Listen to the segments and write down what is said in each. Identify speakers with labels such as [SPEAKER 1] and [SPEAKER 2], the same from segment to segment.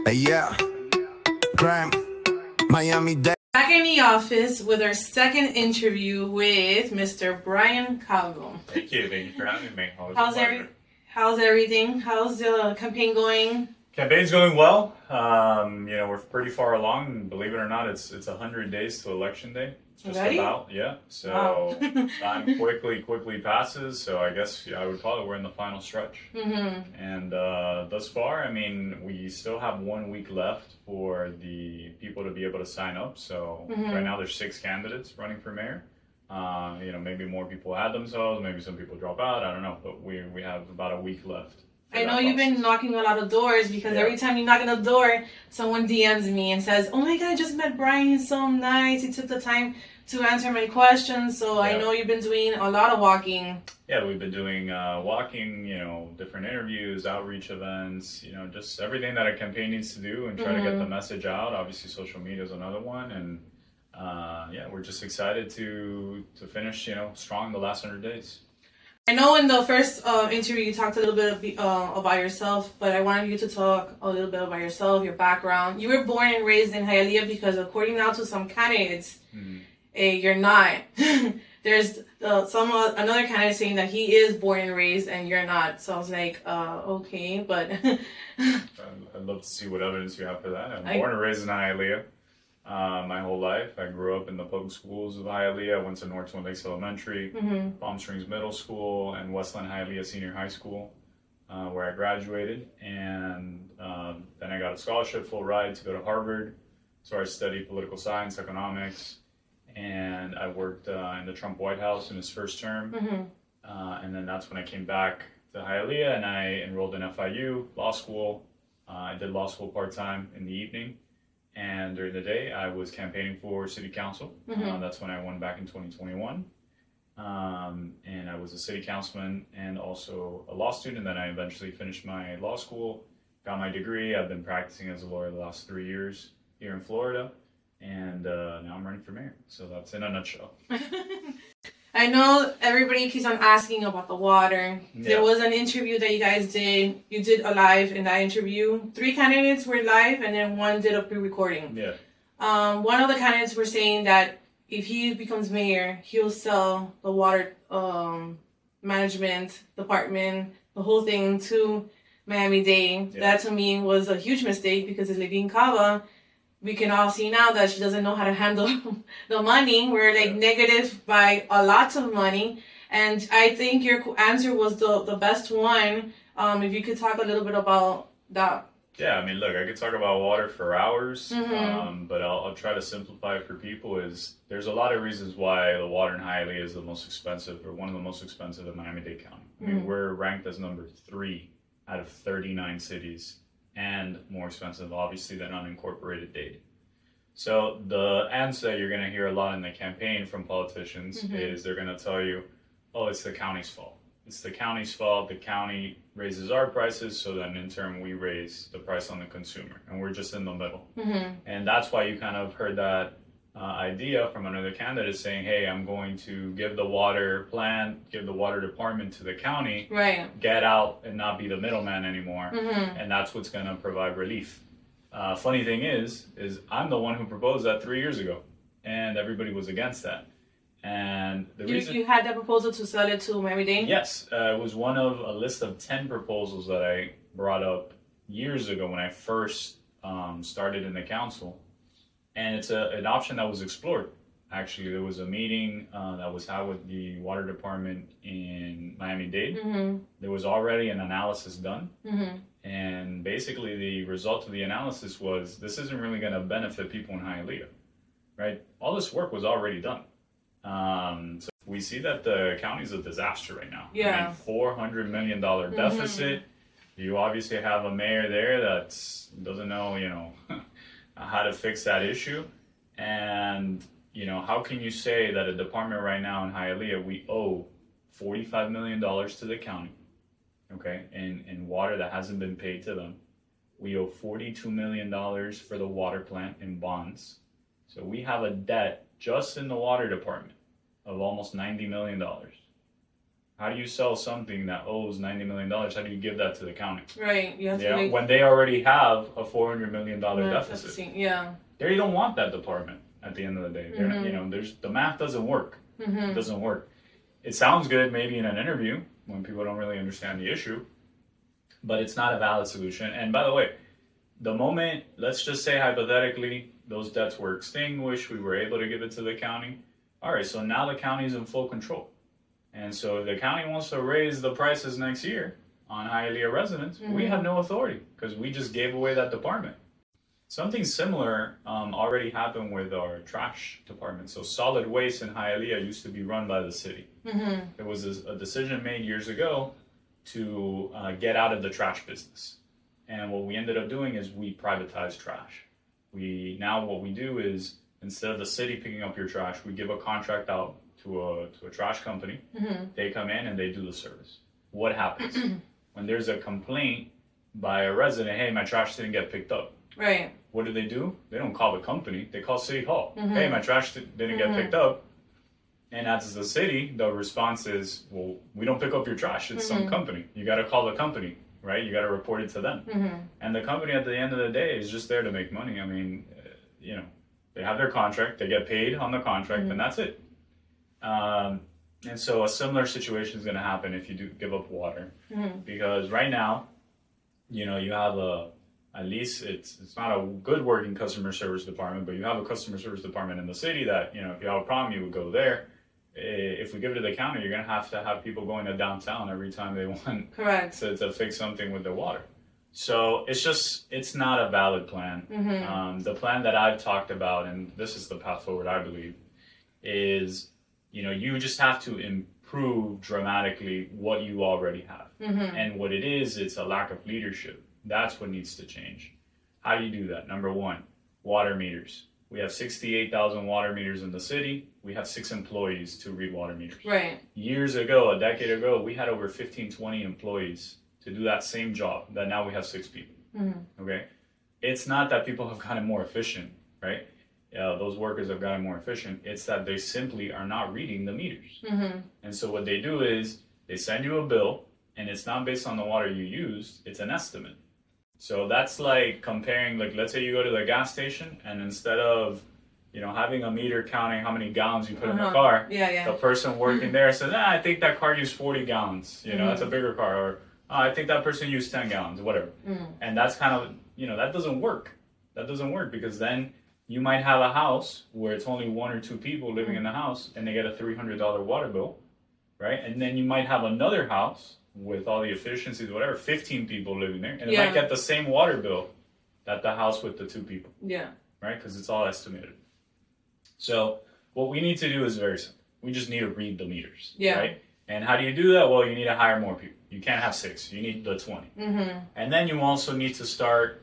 [SPEAKER 1] Yeah, crime, Miami-Dade.
[SPEAKER 2] Back in the office with our second interview with Mr. Bryan Calvo.
[SPEAKER 3] Thank you for having me.
[SPEAKER 2] How's everything? How's the campaign going?
[SPEAKER 3] Campaign's going well. We're pretty far along. Believe it or not, it's 100 days to election day. Just
[SPEAKER 2] Ready?
[SPEAKER 3] about, yeah. So
[SPEAKER 2] wow.
[SPEAKER 3] Time quickly passes. So I guess I would call it we're in the final stretch.
[SPEAKER 2] Mm-hmm.
[SPEAKER 3] And thus far, I mean, we still have 1 week left for the people to be able to sign up. So right now there's 6 candidates running for mayor. Maybe more people add themselves. Maybe some people drop out. I don't know. But we have about a week left.
[SPEAKER 2] I know you've been knocking a lot of doors because every time you knock on the door, someone DMs me and says, "Oh my God, I just met Bryan. He's so nice. He took the time to answer my questions." So I know you've been doing a lot of walking.
[SPEAKER 3] Yeah, we've been doing walking, different interviews, outreach events, just everything that a campaign needs to do and try to get the message out. Obviously, social media is another one. And we're just excited to finish, strong the last 100 days.
[SPEAKER 2] I know in the first interview you talked a little bit about yourself, but I wanted you to talk a little bit about yourself, your background. You were born and raised in Hialeah because according now to some candidates, you're not. There's another candidate saying that he is born and raised and you're not. So I was like, okay, but...
[SPEAKER 3] I'd love to see what evidence you have for that. I'm born and raised in Hialeah. My whole life. I grew up in the public schools of Hialeah. I went to North Twin Lakes Elementary, Palm Springs Middle School, and Westland Hialeah Senior High School, where I graduated. And then I got a scholarship, full ride, to go to Harvard. So I studied political science, economics, and I worked in the Trump White House in his first term. And then that's when I came back to Hialeah and I enrolled in FIU Law School. I did law school part-time in the evening. And during the day, I was campaigning for city council. That's when I won back in 2021. And I was a city councilman and also a law student. Then I eventually finished my law school, got my degree. I've been practicing as a lawyer the last 3 years here in Florida. And now I'm running for mayor. So that's in a nutshell.
[SPEAKER 2] I know everybody keeps on asking about the water. Yeah. There was an interview that you guys did. You did a live in that interview. 3 candidates were live and then 1 did a pre-recording.
[SPEAKER 3] Yeah.
[SPEAKER 2] One of the candidates were saying that if he becomes mayor, he'll sell the water management department, the whole thing to Miami-Dade. Yeah. That to me was a huge mistake because it's Bryan Calvo. We can all see now that she doesn't know how to handle the money. We're like negative by a lot of money. And I think your answer was the best one. If you could talk a little bit about that.
[SPEAKER 3] Yeah, I mean, look, I could talk about water for hours, but I'll try to simplify it for people. There's a lot of reasons why the water in Hialeah is the most expensive, or one of the most expensive in Miami-Dade County. I mean, we're ranked as number 3 out of 39 cities. And more expensive, obviously, than unincorporated Dade. So the answer that you're going to hear a lot in the campaign from politicians is they're going to tell you, oh, it's the county's fault. It's the county's fault. The county raises our prices, so then in turn we raise the price on the consumer. And we're just in the middle. And that's why you kind of heard that idea from another candidate saying, hey, I'm going to give the water plant, give the water department to the county, get out and not be the middleman anymore. And that's what's going to provide relief. Funny thing is I'm the one who proposed that 3 years ago and everybody was against that. And the reason
[SPEAKER 2] you had that proposal to sell it to Miami-Dade?
[SPEAKER 3] Yes, it was one of a list of 10 proposals that I brought up years ago when I first started in the council. And it's an option that was explored. Actually, there was a meeting that was had with the water department in Miami-Dade. There was already an analysis done. And basically the result of the analysis was this isn't really going to benefit people in Hialeah, right? All this work was already done. So we see that the county's a disaster right now.
[SPEAKER 2] Yeah.
[SPEAKER 3] I mean, $400 million deficit. You obviously have a mayor there that doesn't know, how to fix that issue. And, how can you say that a department right now in Hialeah, we owe $45 million to the county, okay, in water that hasn't been paid to them. We owe $42 million for the water plant in bonds. So we have a debt just in the water department of almost $90 million. How do you sell something that owes $90 million? How do you give that to the county?
[SPEAKER 2] Right. You have to
[SPEAKER 3] when they already have a $400 million deficit.
[SPEAKER 2] Yeah.
[SPEAKER 3] They don't want that department at the end of the day. The math doesn't work. It doesn't work. It sounds good maybe in an interview when people don't really understand the issue, but it's not a valid solution. And by the way, the moment, let's just say hypothetically, those debts were extinguished, we were able to give it to the county. All right, so now the county is in full control. And so if the county wants to raise the prices next year on Hialeah residents, we have no authority because we just gave away that department. Something similar already happened with our trash department. So solid waste in Hialeah used to be run by the city. There was a decision made years ago to get out of the trash business. And what we ended up doing is we privatized trash. Now what we do is, instead of the city picking up your trash, we give a contract out to a trash company. They come in and they do the service. What happens? When there's a complaint by a resident, hey, my trash didn't get picked up.
[SPEAKER 2] Right.
[SPEAKER 3] What do? They don't call the company. They call City Hall. Hey, my trash didn't get picked up. And as the city, the response is, well, we don't pick up your trash. It's some company. You got to call the company, right? You got to report it to them. And the company at the end of the day is just there to make money. I mean, they have their contract. They get paid on the contract, and that's it. And so a similar situation is going to happen if you do give up water. Because right now, you have at least it's not a good working customer service department, but you have a customer service department in the city that, if you have a problem, you would go there. If we give it to the county, you're going to have people going to downtown every time they want to fix something with their water. So it's not a valid plan. The plan that I've talked about, and this is the path forward, I believe, is, you just have to improve dramatically what you already have. And what it is, it's a lack of leadership. That's what needs to change. How do you do that? Number one, water meters. We have 68,000 water meters in the city. We have 6 employees to read water meters.
[SPEAKER 2] Right.
[SPEAKER 3] Years ago, a decade ago, we had over 15, 20 employees to do that same job that now we have 6 people. Okay. It's not that people have gotten more efficient, right? Those workers have gotten more efficient. It's that they simply are not reading the meters. And so what they do is they send you a bill, and it's not based on the water you used. It's an estimate. So that's like comparing, let's say you go to the gas station, and instead of, having a meter counting how many gallons you put in the car, the person working there says, I think that car used 40 gallons. That's a bigger car. Or I think that person used 10 gallons, whatever. And that's kind of, that doesn't work. That doesn't work because then you might have a house where it's only 1 or 2 people living in the house and they get a $300 water bill, right? And then you might have another house with all the efficiencies, whatever, 15 people living there, and it might get the same water bill that the house with the 2 people. Right? Because it's all estimated. So what we need to do is very simple. We just need to read the meters. Right? And how do you do that? Well, you need to hire more people. You can't have 6. You need the 20. And then you also need to start,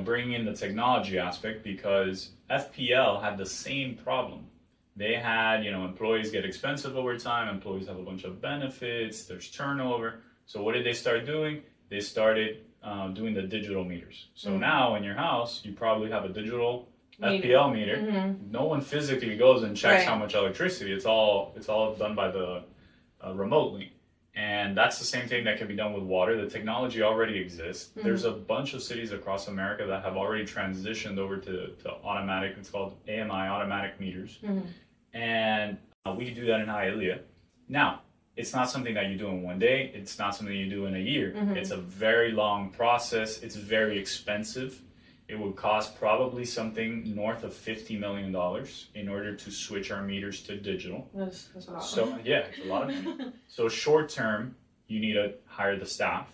[SPEAKER 3] bringing in the technology aspect, because FPL had the same problem. They had, employees get expensive over time. Employees have a bunch of benefits. There's turnover. So what did they start doing? They started doing the digital meters. So now in your house, you probably have a digital FPL meter. No one physically goes and checks how much electricity. It's all done by the remotely. And that's the same thing that can be done with water. The technology already exists. There's a bunch of cities across America that have already transitioned over to automatic. It's called AMI, automatic meters. And we do that in Hialeah. Now, it's not something that you do in one day. It's not something you do in a year. It's a very long process. It's very expensive. It would cost probably something north of $50 million in order to switch our meters to digital.
[SPEAKER 2] That's a lot.
[SPEAKER 3] So, it's a lot of money. So short term, you need to hire the staff.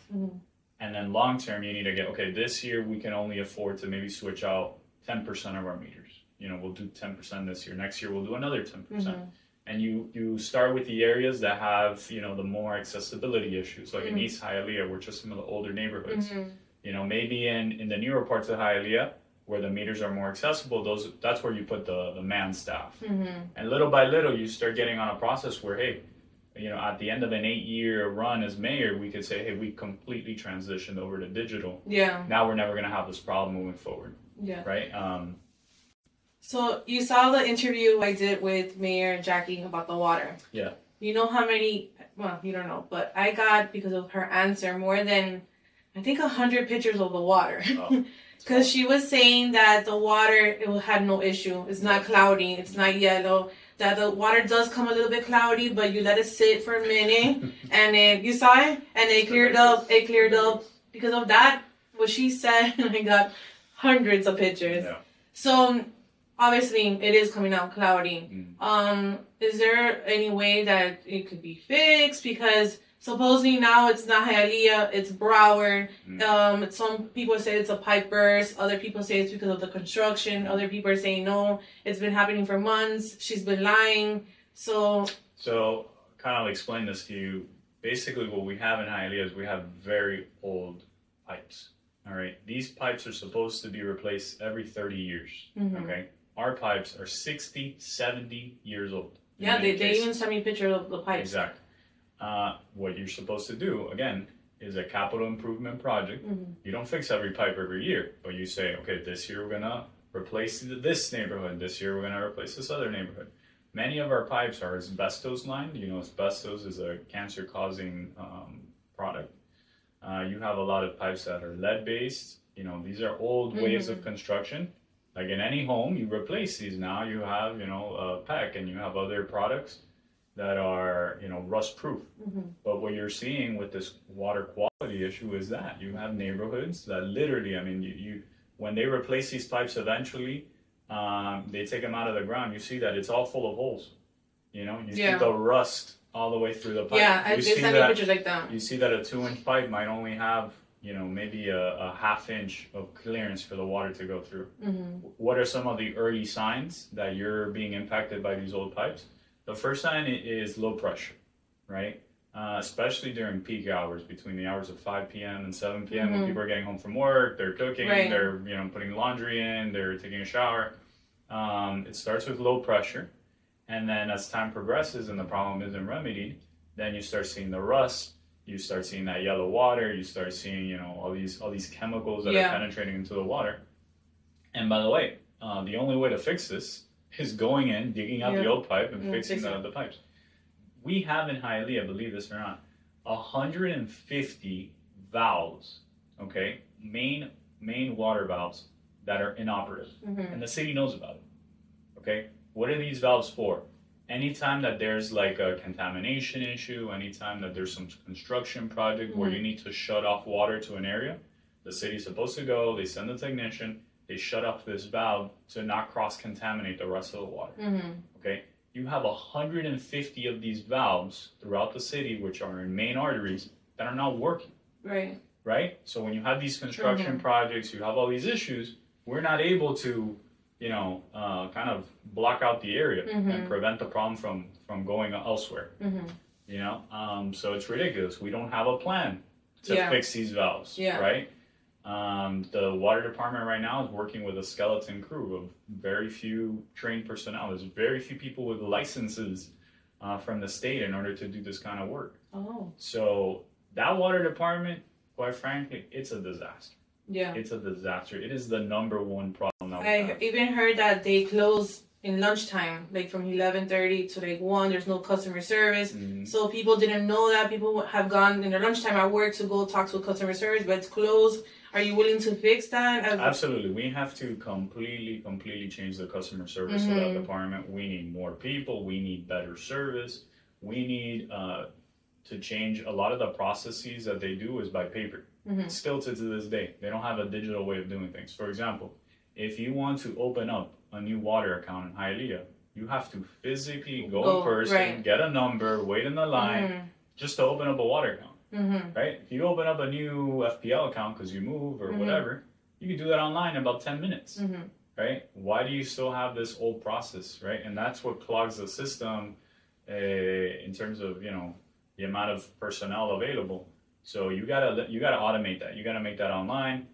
[SPEAKER 3] And then long term, you need to get, this year we can only afford to maybe switch out 10% of our meters. We'll do 10% this year. Next year, we'll do another 10%. And you start with the areas that have, the more accessibility issues. Like in East Hialeah, which are some of the older neighborhoods. Maybe in the newer parts of Hialeah, where the meters are more accessible, that's where you put the man staff. And little by little, you start getting on a process where, hey, at the end of an 8-year run as mayor, we could say, hey, we completely transitioned over to digital. Now we're never going to have this problem moving forward. Right?
[SPEAKER 2] So you saw the interview I did with Mayor Jackie about the water. you know how many, well, you don't know, but I got, because of her answer, more than, I think, 100 pictures of the water. Because she was saying that the water, it had no issue. It's not cloudy. It's not yellow. That the water does come a little bit cloudy, but you let it sit for a minute, and you saw it, and it cleared up. It cleared up. Because of that, what she said, I got hundreds of pictures. Yeah. So, obviously, it is coming out cloudy. Is there any way that it could be fixed? Because supposedly now it's not Hialeah, it's Broward. Some people say it's a pipe burst. Other people say it's because of the construction. Other people are saying no, it's been happening for months. She's been lying. So
[SPEAKER 3] kind of explain this to you. Basically, what we have in Hialeah is we have very old pipes. All right, these pipes are supposed to be replaced every 30 years. Okay, our pipes are 60, 70 years old.
[SPEAKER 2] Yeah, they even sent me a picture of the pipes.
[SPEAKER 3] Exactly. What you're supposed to do, again, is a capital improvement project. You don't fix every pipe every year, but you say, okay, this year we're going to replace this neighborhood. This year we're going to replace this other neighborhood. Many of our pipes are asbestos lined. You know, asbestos is a cancer-causing product. You have a lot of pipes that are lead-based. You know, these are old ways of construction. Like in any home, you replace these now. You have, you know, PEC, and you have other products that are, you know, rust-proof. But what you're seeing with this water quality issue is that you have neighborhoods that literally, I mean, you when they replace these pipes eventually, they take them out of the ground. You see that it's all full of holes. You know, you see the rust all the way through the pipe.
[SPEAKER 2] Yeah, I've seen pictures like that.
[SPEAKER 3] You see that a 2-inch pipe might only have, you know, maybe a half-inch of clearance for the water to go through. What are some of the early signs that you're being impacted by these old pipes? The first sign is low pressure, right? Especially during peak hours, between the hours of 5 p.m. and 7 p.m. when people are getting home from work, they're cooking, they're, you know, putting laundry in, they're taking a shower. It starts with low pressure, and then as time progresses and the problem isn't remedied, then you start seeing the rust, you start seeing that yellow water, you start seeing, you know, all these chemicals that are penetrating into the water. And by the way, the only way to fix this is going in, digging out the old pipe and fixing the pipes. We have in Hialeah, believe this or not, 150 valves, okay, main water valves that are inoperative, and the city knows about it, okay? What are these valves for? Anytime that there's like a contamination issue, anytime that there's some construction project where you need to shut off water to an area, the city's supposed to go, they send the technician, they shut off this valve to not cross-contaminate the rest of the water, okay? You have 150 of these valves throughout the city, which are in main arteries, that are not working. Right? So when you have these construction projects, you have all these issues, we're not able to, you know, kind of block out the area and prevent the problem from going elsewhere. You know? So it's ridiculous. We don't have a plan to fix these valves, right? The water department right now is working with a skeleton crew of very few trained personnel. There's very few people with licenses from the state in order to do this kind of work. So that water department, quite frankly, it's a disaster. It's a disaster. It is the #1 problem that we have.
[SPEAKER 2] I even heard that they close in lunchtime, like from 11:30 to like 1. There's no customer service. So people didn't know that. People have gone in their lunchtime at work to go talk to a customer service, but it's closed. Are you willing to fix that?
[SPEAKER 3] Absolutely. We have to completely change the customer service of that department. We need more people. We need better service. We need to change a lot of the processes that they do is by paper. Still to this day, they don't have a digital way of doing things. For example, if you want to open up a new water account in Hialeah, you have to physically go in person, get a number, wait in the line, just to open up a water account. Right? If you open up a new FPL account because you move or whatever, you can do that online in about 10 minutes. Right? Why do you still have this old process, right? And that's what clogs the system in terms of, you know, the amount of personnel available. So you gotta automate that. You gotta make that online.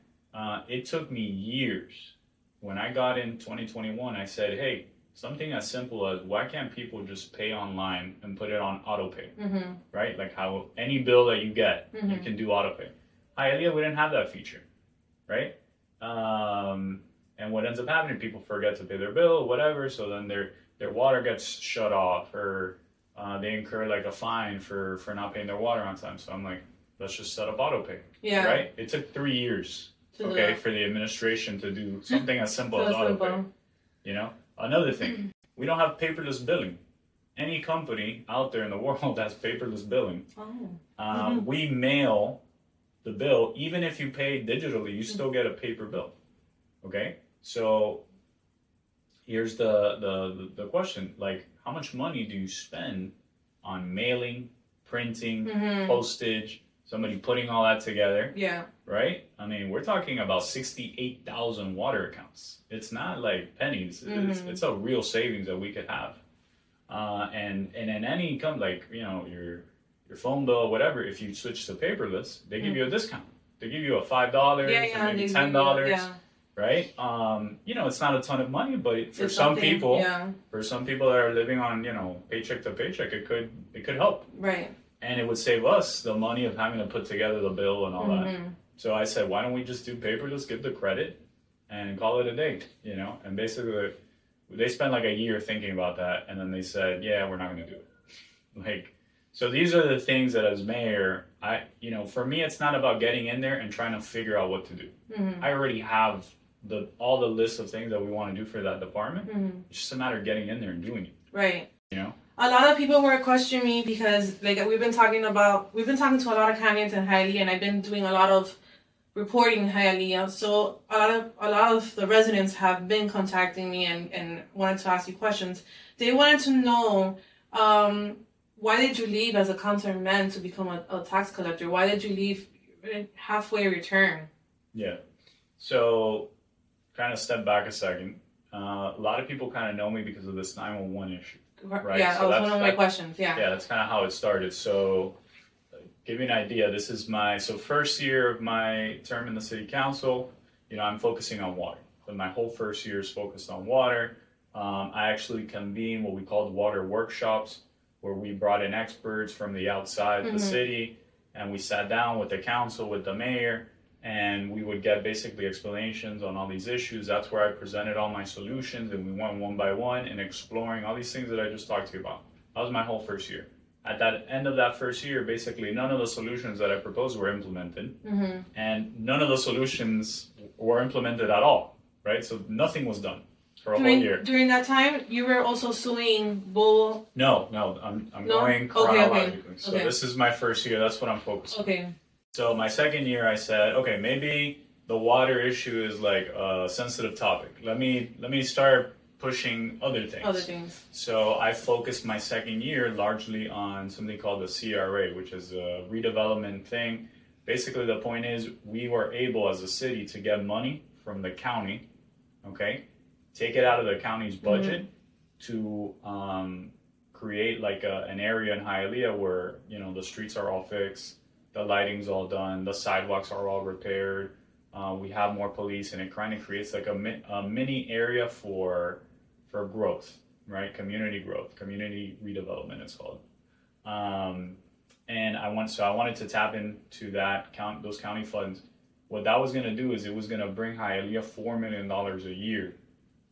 [SPEAKER 3] It took me years. When I got in 2021, I said, hey, something as simple as why can't people just pay online and put it on autopay, right? Like how any bill that you get, you can do autopay. Hialeah, we didn't have that feature, right? And what ends up happening, people forget to pay their bill, whatever, so then their water gets shut off, or they incur like a fine for not paying their water on time. So I'm like, let's just set up auto pay.
[SPEAKER 2] Yeah.
[SPEAKER 3] Right? It took 3 years, okay, for the administration to do something as simple as auto pay. You know? Another thing, we don't have paperless billing. Any company out there in the world has paperless billing. We mail the bill. Even if you pay digitally, you still get a paper bill. Okay? So here's the question. Like, how much money do you spend on mailing, printing, postage, somebody putting all that together?
[SPEAKER 2] Yeah.
[SPEAKER 3] Right? I mean, we're talking about 68,000 water accounts. It's not like pennies. It's a real savings that we could have. And in any income, like, you know, your phone bill, whatever, if you switch to paperless, they give you a discount. They give you a $5, maybe $10, right? You know, it's not a ton of money, but for some people, that are living on, you know, paycheck to paycheck, it could help.
[SPEAKER 2] Right.
[SPEAKER 3] And it would save us the money of having to put together the bill and all that. So I said, why don't we just do paperless, give the credit, and call it a day, you know? And basically, they spent like a year thinking about that, and then they said, yeah, we're not going to do it. Like, so these are the things that as mayor, you know, for me, it's not about getting in there and trying to figure out what to do. I already have all the list of things that we want to do for that department. It's just a matter of getting in there and doing it.
[SPEAKER 2] Right.
[SPEAKER 3] You know?
[SPEAKER 2] A lot of people were questioning me because, like, we've been talking to a lot of candidates in Hialeah, and I've been doing a lot of reporting in Hialeah. So a lot of the residents have been contacting me and wanted to ask you questions. They wanted to know, why did you leave as a councilman to become a tax collector? Why did you leave halfway your term? Yeah.
[SPEAKER 3] So, kind of step back a second. A lot of people kind of know me because of this 911 issue. Right?
[SPEAKER 2] Yeah, so that was one of my questions. Yeah.
[SPEAKER 3] Yeah, that's kind of how it started. So, give you an idea, this is so first year of my term in the city council, you know, I'm focusing on water. So my whole first year is focused on water. I actually convened what we called water workshops, where we brought in experts from the outside the city, and we sat down with the council, with the mayor, and we would get basically explanations on all these issues. That's where I presented all my solutions, and we went one by one and exploring all these things that I just talked to you about. That was my whole first year. At that end of that first year, basically none of the solutions that I proposed were implemented, and none of the solutions were implemented at all, right? So nothing was done for a whole year.
[SPEAKER 2] During that time, you were also suing Bull?
[SPEAKER 3] No, I'm going chronologically. So this is my first year. That's what I'm focused on. Okay. So my second year, I said, okay, maybe the water issue is like a sensitive topic. Let me start pushing other things. So I focused my second year largely on something called the CRA, which is a redevelopment thing. Basically, the point is we were able as a city to get money from the county, okay, take it out of the county's budget to create like an area in Hialeah where, you know, the streets are all fixed, the lighting's all done, the sidewalks are all repaired, we have more police, and it kind of creates like a mini area for growth, right? Community growth, community redevelopment, it's called. And I wanted to tap into those county funds. What that was going to do is it was going to bring Hialeah $4 million a year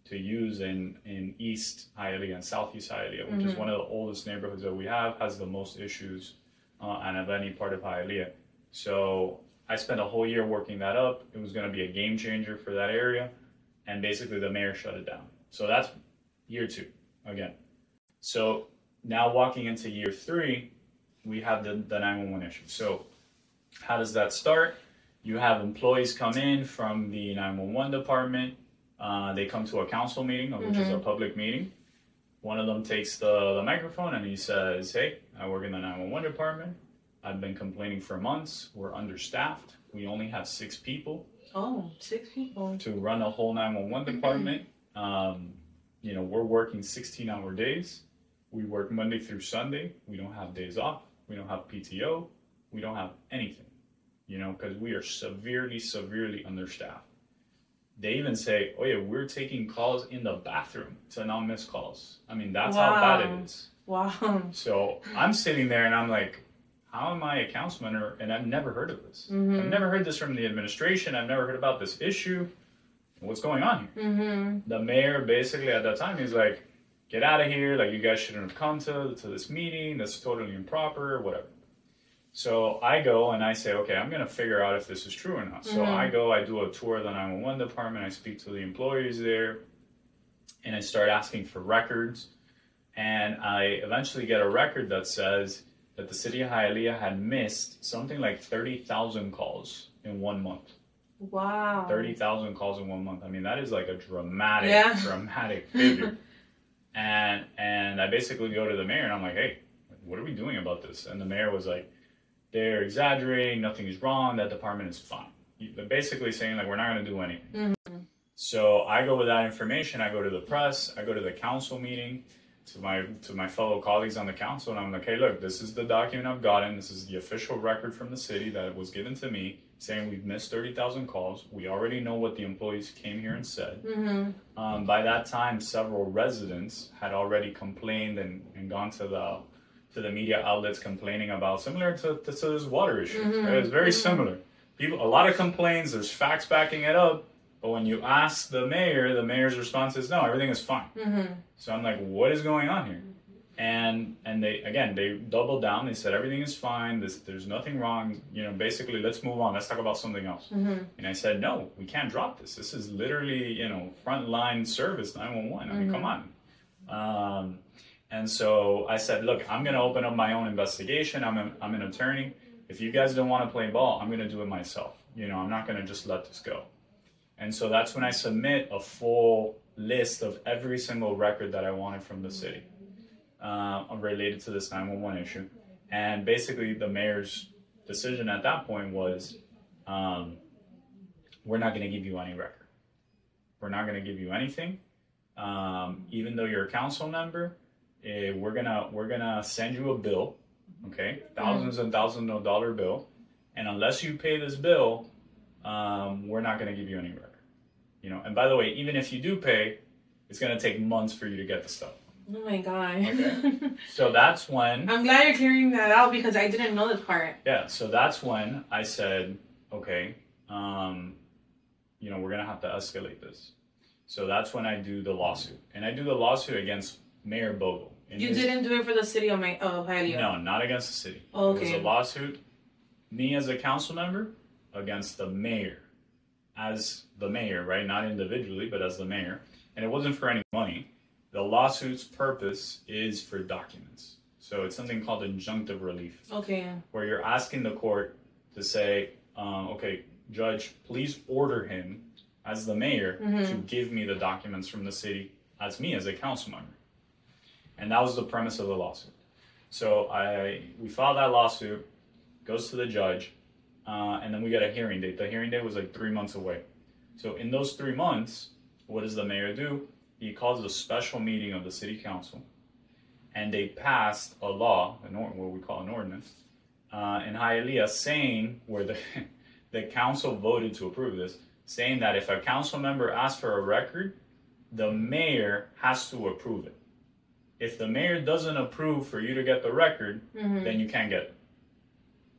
[SPEAKER 3] to use in East Hialeah and Southeast Hialeah, which is one of the oldest neighborhoods that we have, has the most issues and of any part of Hialeah. So I spent a whole year working that up. It was going to be a game changer for that area, and basically the mayor shut it down. So that's year 2 again. So now walking into year 3, we have the 911 issue. So how does that start? You have employees come in from the 911 department. They come to a council meeting, which is a public meeting. One of them takes the microphone and he says, hey, I work in the 911 department. I've been complaining for months. We're understaffed. We only have 6 people.
[SPEAKER 2] Oh, 6 people.
[SPEAKER 3] To run a whole 911 department. You know, we're working 16-hour days. We work Monday through Sunday. We don't have days off. We don't have PTO. We don't have anything, you know, because we are severely, severely understaffed. They even say, oh yeah, we're taking calls in the bathroom to not miss calls. I mean, that's how bad it is.
[SPEAKER 2] Wow.
[SPEAKER 3] So I'm sitting there and I'm like, how am I a councilman? And I've never heard of this. I've never heard this from the administration. I've never heard about this issue. What's going on here? The mayor basically at that time, he's like, get out of here. Like, you guys shouldn't have come to this meeting. That's totally improper, whatever. So I go and I say, okay, I'm going to figure out if this is true or not. So I go, I do a tour of the 911 department. I speak to the employees there, and I start asking for records. And I eventually get a record that says that the city of Hialeah had missed something like 30,000 calls in 1 month.
[SPEAKER 2] Wow.
[SPEAKER 3] 30,000 calls in 1 month. I mean, that is like a dramatic figure. And I basically go to the mayor and I'm like, hey, what are we doing about this? And the mayor was like, they're exaggerating, nothing is wrong, that department is fine. They're basically saying, like, we're not going to do anything. So I go with that information, I go to the press, I go to the council meeting, to my fellow colleagues on the council, and I'm like, hey, look, this is the document I've gotten, this is the official record from the city that was given to me, saying we've missed 30,000 calls. We already know what the employees came here and said. By that time, several residents had already complained and gone to the media outlets complaining about, similar to this water issue. Right? It's very similar. A lot of complaints, there's facts backing it up, but when you ask the mayor's response is, no, everything is fine. So I'm like, what is going on here? And they doubled down. They said, everything is fine. There's nothing wrong. You know, basically, let's move on. Let's talk about something else. And I said, no, we can't drop this. This is literally, you know, frontline service 911. I mean, come on. And so I said, look, I'm going to open up my own investigation. I'm an attorney. If you guys don't want to play ball, I'm going to do it myself. You know, I'm not going to just let this go. And so that's when I submit a full list of every single record that I wanted from the city related to this 911 issue. And basically the mayor's decision at that point was, we're not going to give you any record. We're not going to give you anything. Even though you're a council member, we're gonna send you a bill, okay, thousands and thousands of dollar bill, and unless you pay this bill, we're not gonna give you any record. You know, and by the way, even if you do pay, it's gonna take months for you to get the stuff.
[SPEAKER 2] Oh my God.
[SPEAKER 3] Okay. So that's when
[SPEAKER 2] I'm glad you're clearing that out because I didn't know this part.
[SPEAKER 3] Yeah. So that's when I said, okay, you know, we're gonna have to escalate this. So that's when I do the lawsuit, and I do the lawsuit against Mayor Bogle.
[SPEAKER 2] You didn't do it for the city of Hialeah?
[SPEAKER 3] No, not against the city.
[SPEAKER 2] Okay.
[SPEAKER 3] It was a lawsuit, me as a council member, against the mayor. As the mayor, right? Not individually, but as the mayor. And it wasn't for any money. The lawsuit's purpose is for documents. So it's something called injunctive relief.
[SPEAKER 2] Okay.
[SPEAKER 3] Where you're asking the court to say, okay, judge, please order him as the mayor to give me the documents from the city as me as a council member. And that was the premise of the lawsuit. So we filed that lawsuit, goes to the judge, and then we got a hearing date. The hearing date was like 3 months away. So in those 3 months, what does the mayor do? He calls a special meeting of the city council, and they passed a law, what we call an ordinance, in Hialeah, saying, where the council voted to approve this, saying that if a council member asks for a record, the mayor has to approve it. If the mayor doesn't approve for you to get the record, then you can't get it.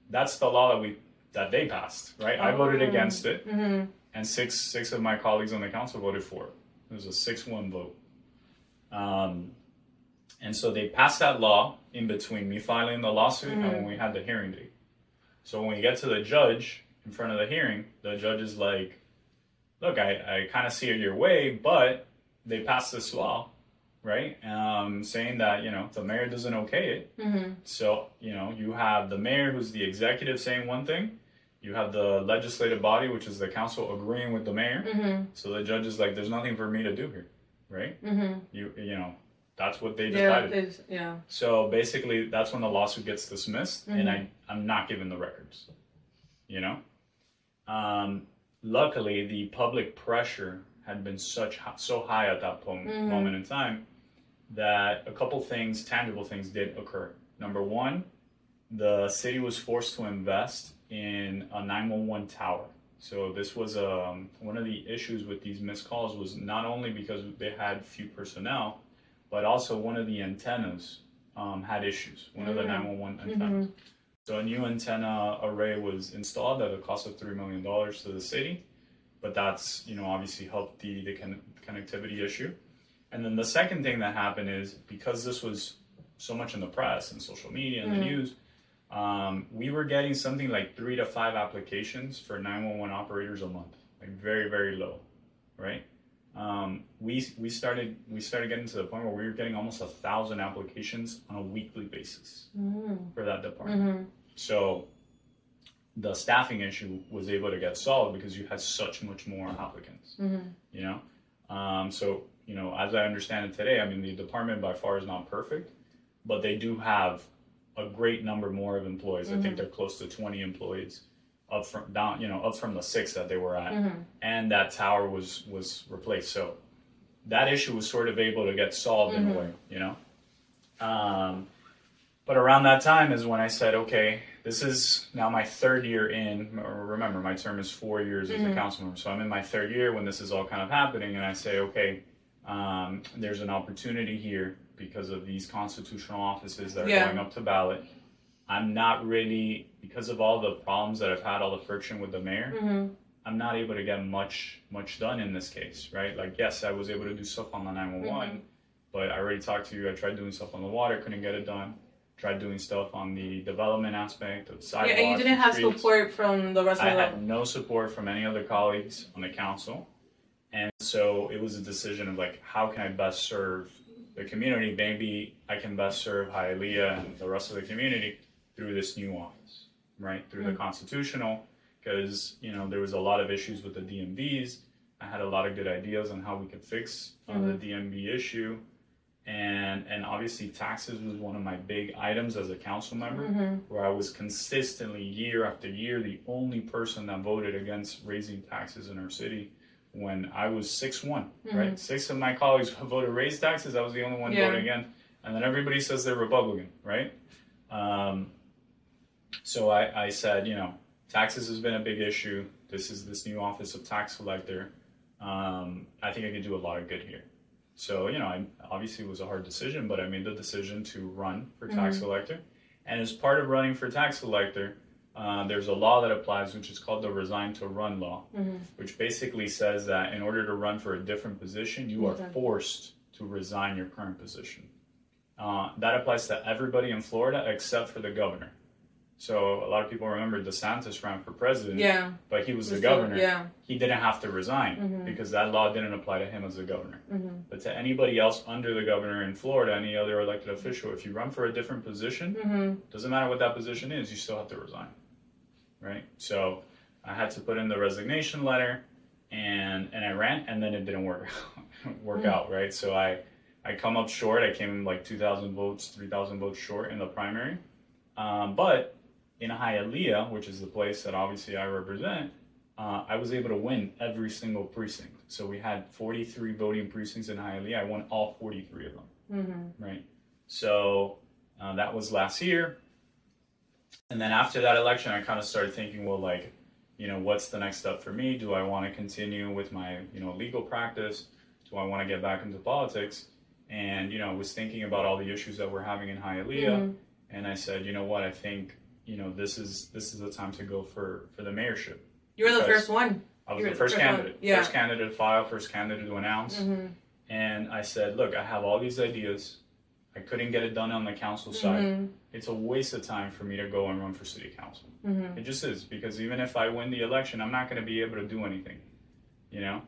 [SPEAKER 3] That's the law that they passed, right? I voted against it, and six of my colleagues on the council voted for it. It was a 6-1 vote. And so they passed that law in between me filing the lawsuit and when we had the hearing date. So when we get to the judge in front of the hearing, the judge is like, look, I kind of see it your way, but they passed this law, right? Saying that, you know, the mayor doesn't okay it. So, you know, you have the mayor who's the executive saying one thing. You have the legislative body, which is the council, agreeing with the mayor. So the judge is like, there's nothing for me to do here, right? You know, that's what they decided.
[SPEAKER 2] Yeah.
[SPEAKER 3] So basically, that's when the lawsuit gets dismissed, and I'm not given the records, you know? Luckily, the public pressure had been so high at that moment in time that a couple things, tangible things, did occur. Number one, the city was forced to invest in a 911 tower. So this was one of the issues with these missed calls was not only because they had few personnel, but also one of the antennas had issues, one of the 911 antennas. So a new antenna array was installed at a cost of $3 million to the city, but that's, you know, obviously helped the connectivity issue. And then the second thing that happened is, because this was so much in the press and social media and the news, we were getting something like 3 to 5 applications for 911 operators a month, like very, very low, right? We started getting to the point where we were getting almost 1,000 applications on a weekly basis for that department. So the staffing issue was able to get solved because you had such much more applicants, you know? So, you know, as I understand it today, I mean, the department by far is not perfect, but they do have a great number more of employees. I think they're close to 20 employees up from the 6 that they were at, and that tower was replaced. So that issue was sort of able to get solved in a way, you know. But around that time is when I said, okay, this is now my 3rd year in. Remember, my term is 4 years as a council member, so I'm in my 3rd year when this is all kind of happening, and I say, okay, there's an opportunity here because of these constitutional offices that are going up to ballot. I'm not really, because of all the problems that I've had, all the friction with the mayor, I'm not able to get much done in this case, right? Like, yes, I was able to do stuff on the 911, but I already talked to you. I tried doing stuff on the water, couldn't get it done. Tried doing stuff on the development aspect of sidewalks.
[SPEAKER 2] Yeah, and you didn't have support from the rest of the...
[SPEAKER 3] I had no support from any other colleagues on the council. And so it was a decision of like, how can I best serve the community? Maybe I can best serve Hialeah and the rest of the community through this new office, right? Through the constitutional, because, you know, there was a lot of issues with the DMVs. I had a lot of good ideas on how we could fix the DMV issue. And obviously taxes was one of my big items as a council member, where I was consistently year after year the only person that voted against raising taxes in our city when I was 6-1, right? 6 of my colleagues voted raise taxes. I was the only one voting against. And then everybody says they're Republican, right? So I said, you know, taxes has been a big issue. This new office of tax collector. I think I could do a lot of good here. So, you know, obviously it was a hard decision, but I made the decision to run for tax collector. And as part of running for tax collector, there's a law that applies, which is called the Resign to Run law, which basically says that in order to run for a different position, you are forced to resign your current position. That applies to everybody in Florida except for the governor. So a lot of people remember DeSantis ran for president, but he was the governor. He didn't have to resign because that law didn't apply to him as the governor. But to anybody else under the governor in Florida, any other elected official, if you run for a different position, doesn't matter what that position is, you still have to resign, right? So I had to put in the resignation letter, and I ran, and then it didn't work out, right? So I come up short. I came in like 2,000 votes, 3,000 votes short in the primary, but in Hialeah, which is the place that obviously I represent, I was able to win every single precinct. So we had 43 voting precincts in Hialeah. I won all 43 of them, right? So that was last year. And then after that election, I kind of started thinking, well, like, you know, what's the next step for me? Do I want to continue with my, you know, legal practice? Do I want to get back into politics? And, you know, I was thinking about all the issues that we're having in Hialeah. And I said, you know what, I think, you know, this is the time to go for the mayorship.
[SPEAKER 2] You were the first one.
[SPEAKER 3] I was the first candidate. First candidate to file, first candidate to announce. And I said, look, I have all these ideas. I couldn't get it done on the council side. It's a waste of time for me to go and run for city council. It just is, because even if I win the election, I'm not going to be able to do anything, you know?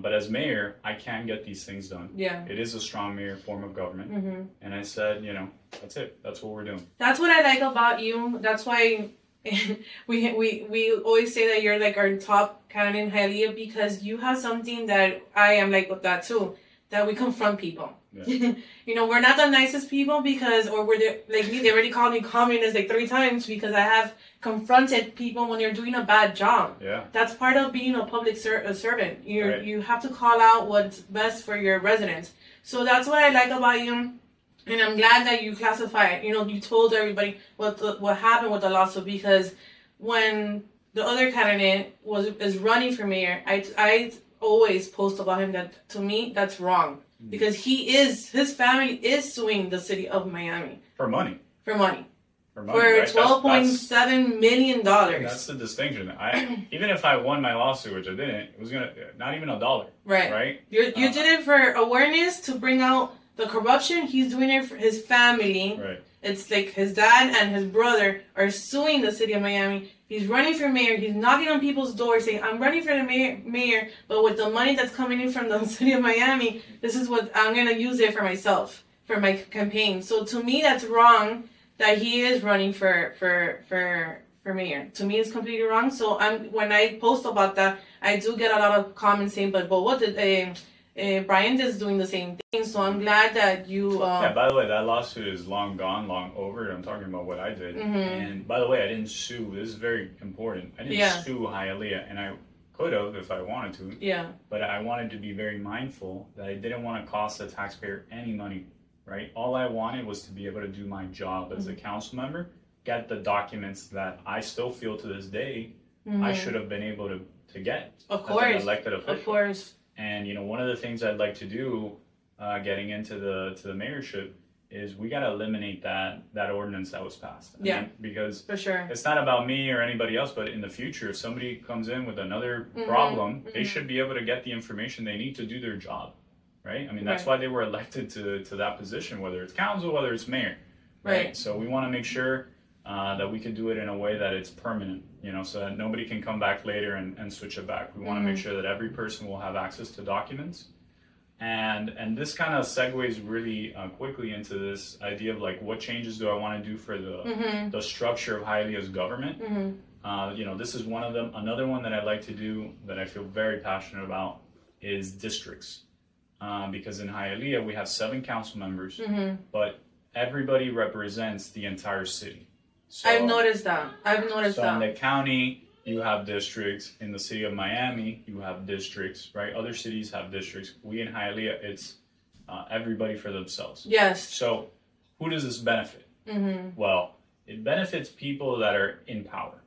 [SPEAKER 3] But as mayor, I can get these things done. It is a strong mayor form of government. And I said, you know, that's it. That's what we're doing.
[SPEAKER 2] That's what I like about you. That's why we always say that you're like our top candidate in Hialeah, because you have something that I am like with that too, that we confront people. You know, we're not the nicest people because, or like me, they already called me communist like 3 times because I have confronted people when they're doing a bad job. That's part of being a public servant. You have to call out what's best for your residents. So that's what I like about you. And I'm glad that you classified, you know, you told everybody what happened with the lawsuit, because when the other candidate is running for mayor, I always post about him that, to me, that's wrong. Because his family is suing the city of Miami.
[SPEAKER 3] For money.
[SPEAKER 2] For money.
[SPEAKER 3] for money,
[SPEAKER 2] for
[SPEAKER 3] right?
[SPEAKER 2] $12.7 million.
[SPEAKER 3] That's the distinction. Even if I won my lawsuit, which I didn't, it was gonna not even $1. Right.
[SPEAKER 2] You did it for awareness to bring out the corruption. He's doing it for his family.
[SPEAKER 3] Right.
[SPEAKER 2] It's like his dad and his brother are suing the city of Miami. He's running for mayor. He's knocking on people's doors saying, I'm running for the mayor, but with the money that's coming in from the city of Miami, this is what I'm going to use it for myself, for my campaign. So to me, that's wrong that he is running for mayor. To me, it's completely wrong. So when I post about that, I do get a lot of comments saying, but what did... Bryan is doing the same thing, so I'm glad that you...
[SPEAKER 3] Yeah, by the way, that lawsuit is long gone, long over. I'm talking about what I did. And by the way, I didn't sue. This is very important. I didn't sue Hialeah, and I could have if I wanted to.
[SPEAKER 2] Yeah.
[SPEAKER 3] But I wanted to be very mindful that I didn't want to cost the taxpayer any money, right? All I wanted was to be able to do my job as a council member, get the documents that I still feel to this day I should have been able to get.
[SPEAKER 2] Of course.
[SPEAKER 3] As an elected official.
[SPEAKER 2] Of course.
[SPEAKER 3] And one of the things I'd like to do, getting into the mayorship, is we got to eliminate that ordinance that was passed. I mean, because
[SPEAKER 2] for sure,
[SPEAKER 3] it's not about me or anybody else, but in the future, if somebody comes in with another problem, they should be able to get the information they need to do their job, right? I mean, that's why they were elected to that position, whether it's council, whether it's mayor, right? So we want to make sure that we can do it in a way that it's permanent, so that nobody can come back later and switch it back. We want to make sure that every person will have access to documents. And this kind of segues really quickly into this idea of like, what changes do I want to do for the structure of Hialeah's government? This is one of them. Another one that I'd like to do that I feel very passionate about is districts. Because in Hialeah, we have 7 council members, but everybody represents the entire city. So,
[SPEAKER 2] I've noticed that.
[SPEAKER 3] So in the county, you have districts. In the city of Miami, you have districts, right? Other cities have districts. We in Hialeah, it's everybody for themselves.
[SPEAKER 2] Yes.
[SPEAKER 3] So who does this benefit? Well, it benefits people that are in power,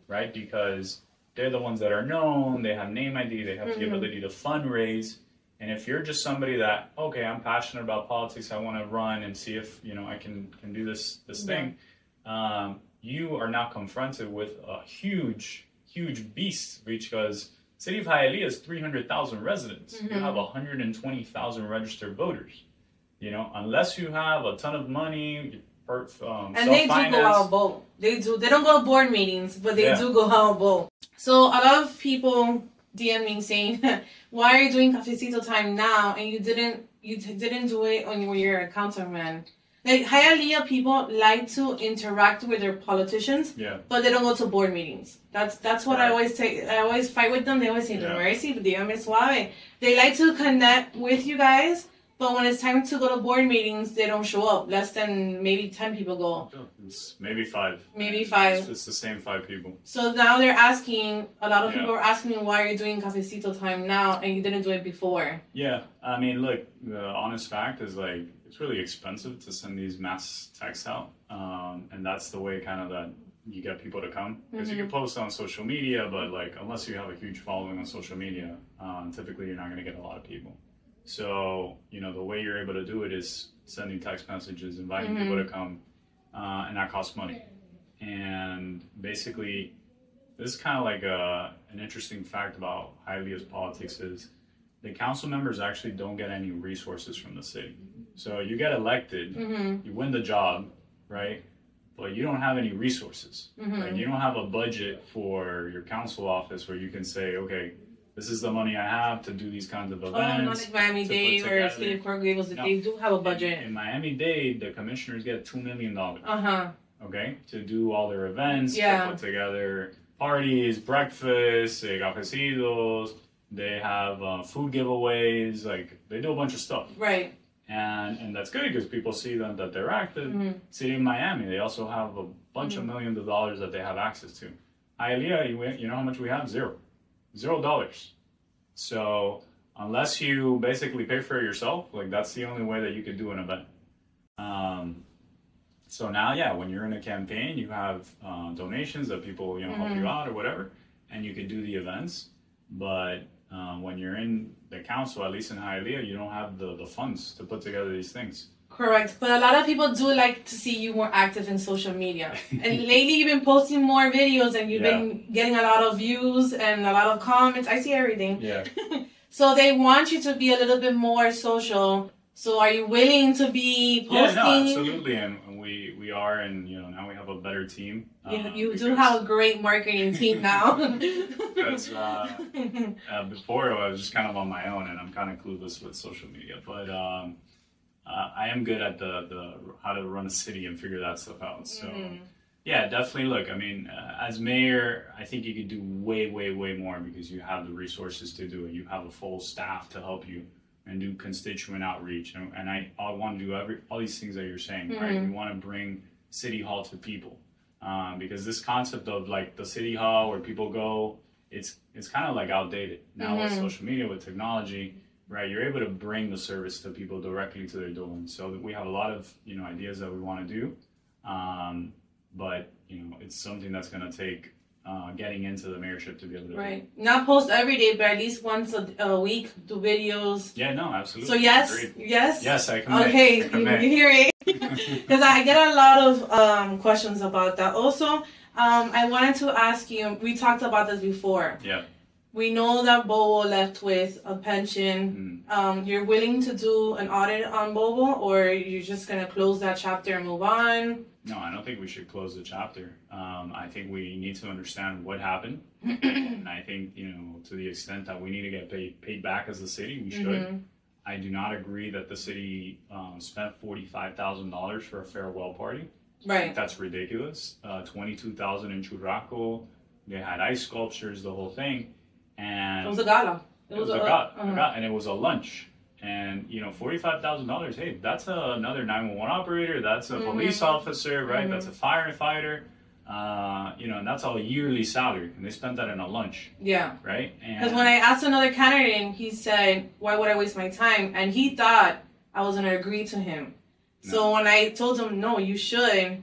[SPEAKER 3] right? Because they're the ones that are known, they have name ID, they have the ability to fundraise. And if you're just somebody that, okay, I'm passionate about politics, I want to run and see if, I can do this thing. You are now confronted with a huge beast, because city of Hialeah is 300,000 residents. You have 120,000 registered voters. Unless you have a ton of money,
[SPEAKER 2] and they do go out vote. They don't go to board meetings, but they do go out vote. So a lot of people DM me saying, "Why are you doing cafecito time now? And you didn't do it when you were a councilman." Like, Hialeah people like to interact with their politicians, but they don't go to board meetings. That's what I always say. I always fight with them. They always say, "Don't worry, dígame suave." They like to connect with you guys, but when it's time to go to board meetings, they don't show up. Less than maybe 10 people go.
[SPEAKER 3] It's maybe 5.
[SPEAKER 2] Maybe 5.
[SPEAKER 3] It's the same 5 people.
[SPEAKER 2] So now they're asking, a lot of people are asking me, why are you doing cafecito time now and you didn't do it before? Yeah,
[SPEAKER 3] I mean, look, the honest fact is, like, it's really expensive to send these mass texts out. And that's the way kind of that you get people to come. Because you can post on social media, but like, unless you have a huge following on social media, typically you're not going to get a lot of people. So, the way you're able to do it is sending text messages, inviting people to come, and that costs money. And basically, this is kind of like an interesting fact about Hialeah's politics is the council members actually don't get any resources from the city. So you get elected, you win the job, right? But you don't have any resources. Like, you don't have a budget for your council office where you can say, okay, this is the money I have to do these kinds of events.
[SPEAKER 2] Oh, not like Miami-Dade or State of Coral Gables. They do have a budget.
[SPEAKER 3] In Miami-Dade, the commissioners get $2 million. Okay, to do all their events, to put together parties, breakfasts, cafecitos. They have food giveaways. Like, they do a bunch of stuff.
[SPEAKER 2] Right.
[SPEAKER 3] And that's good because people see them that they're active. City of Miami, they also have a bunch of millions of dollars that they have access to. Hialeah, you know how much we have? $0. So unless you basically pay for it yourself, like, that's the only way that you could do an event. So now, when you're in a campaign, you have donations that people, help you out or whatever, and you can do the events. But when you're in the council, at least in Hialeah, you don't have the funds to put together these things.
[SPEAKER 2] Correct. But a lot of people do like to see you more active in social media. And lately you've been posting more videos and you've been getting a lot of views and a lot of comments. I see everything.
[SPEAKER 3] Yeah.
[SPEAKER 2] So they want you to be a little bit more social. So are you willing to be posting?
[SPEAKER 3] Yeah, no, absolutely. And we are, and now we have a better team.
[SPEAKER 2] You do have a great marketing team now.
[SPEAKER 3] Because before I was just kind of on my own, and I'm kind of clueless with social media. But I am good at the how to run a city and figure that stuff out. So yeah, definitely. Look, I mean, as mayor, I think you could do way more because you have the resources to do it. You have a full staff to help you and do constituent outreach. And I want to do all these things that you're saying, right? We want to bring City Hall to people because this concept of like the City Hall where people go, it's kind of like outdated now with social media, with technology. Right, you're able to bring the service to people directly to their door. And so we have a lot of ideas that we want to do, but it's something that's going to take getting into the mayorship to be able to do.
[SPEAKER 2] Not post every day, but at least once a week do videos.
[SPEAKER 3] Yeah, no, absolutely.
[SPEAKER 2] So yes,
[SPEAKER 3] Agreed.
[SPEAKER 2] yes,
[SPEAKER 3] I commit.
[SPEAKER 2] Okay,
[SPEAKER 3] I commit.
[SPEAKER 2] you hear it? Because I get a lot of questions about that. Also, I wanted to ask you. We talked about this before.
[SPEAKER 3] Yeah.
[SPEAKER 2] We know that Bobo left with a pension. You're willing to do an audit on Bobo, or you're just going to close that chapter and move on?
[SPEAKER 3] No, I don't think we should close the chapter. I think we need to understand what happened. And I think, to the extent that we need to get paid back as a city, we should. I do not agree that the city spent $45,000 for a farewell party.
[SPEAKER 2] Right.
[SPEAKER 3] I think that's ridiculous. $22,000 in Churraco. They had ice sculptures, the whole thing. And
[SPEAKER 2] it was a gala.
[SPEAKER 3] It was a gala, and it was a lunch. And $45,000. Hey, that's another 911 operator. That's a police officer, right? That's a firefighter. And that's all yearly salary, and they spent that in a lunch. Yeah. Right.
[SPEAKER 2] Because when I asked another candidate, he said, "Why would I waste my time?" And he thought I was gonna agree to him. No. So when I told him, "No, you should,"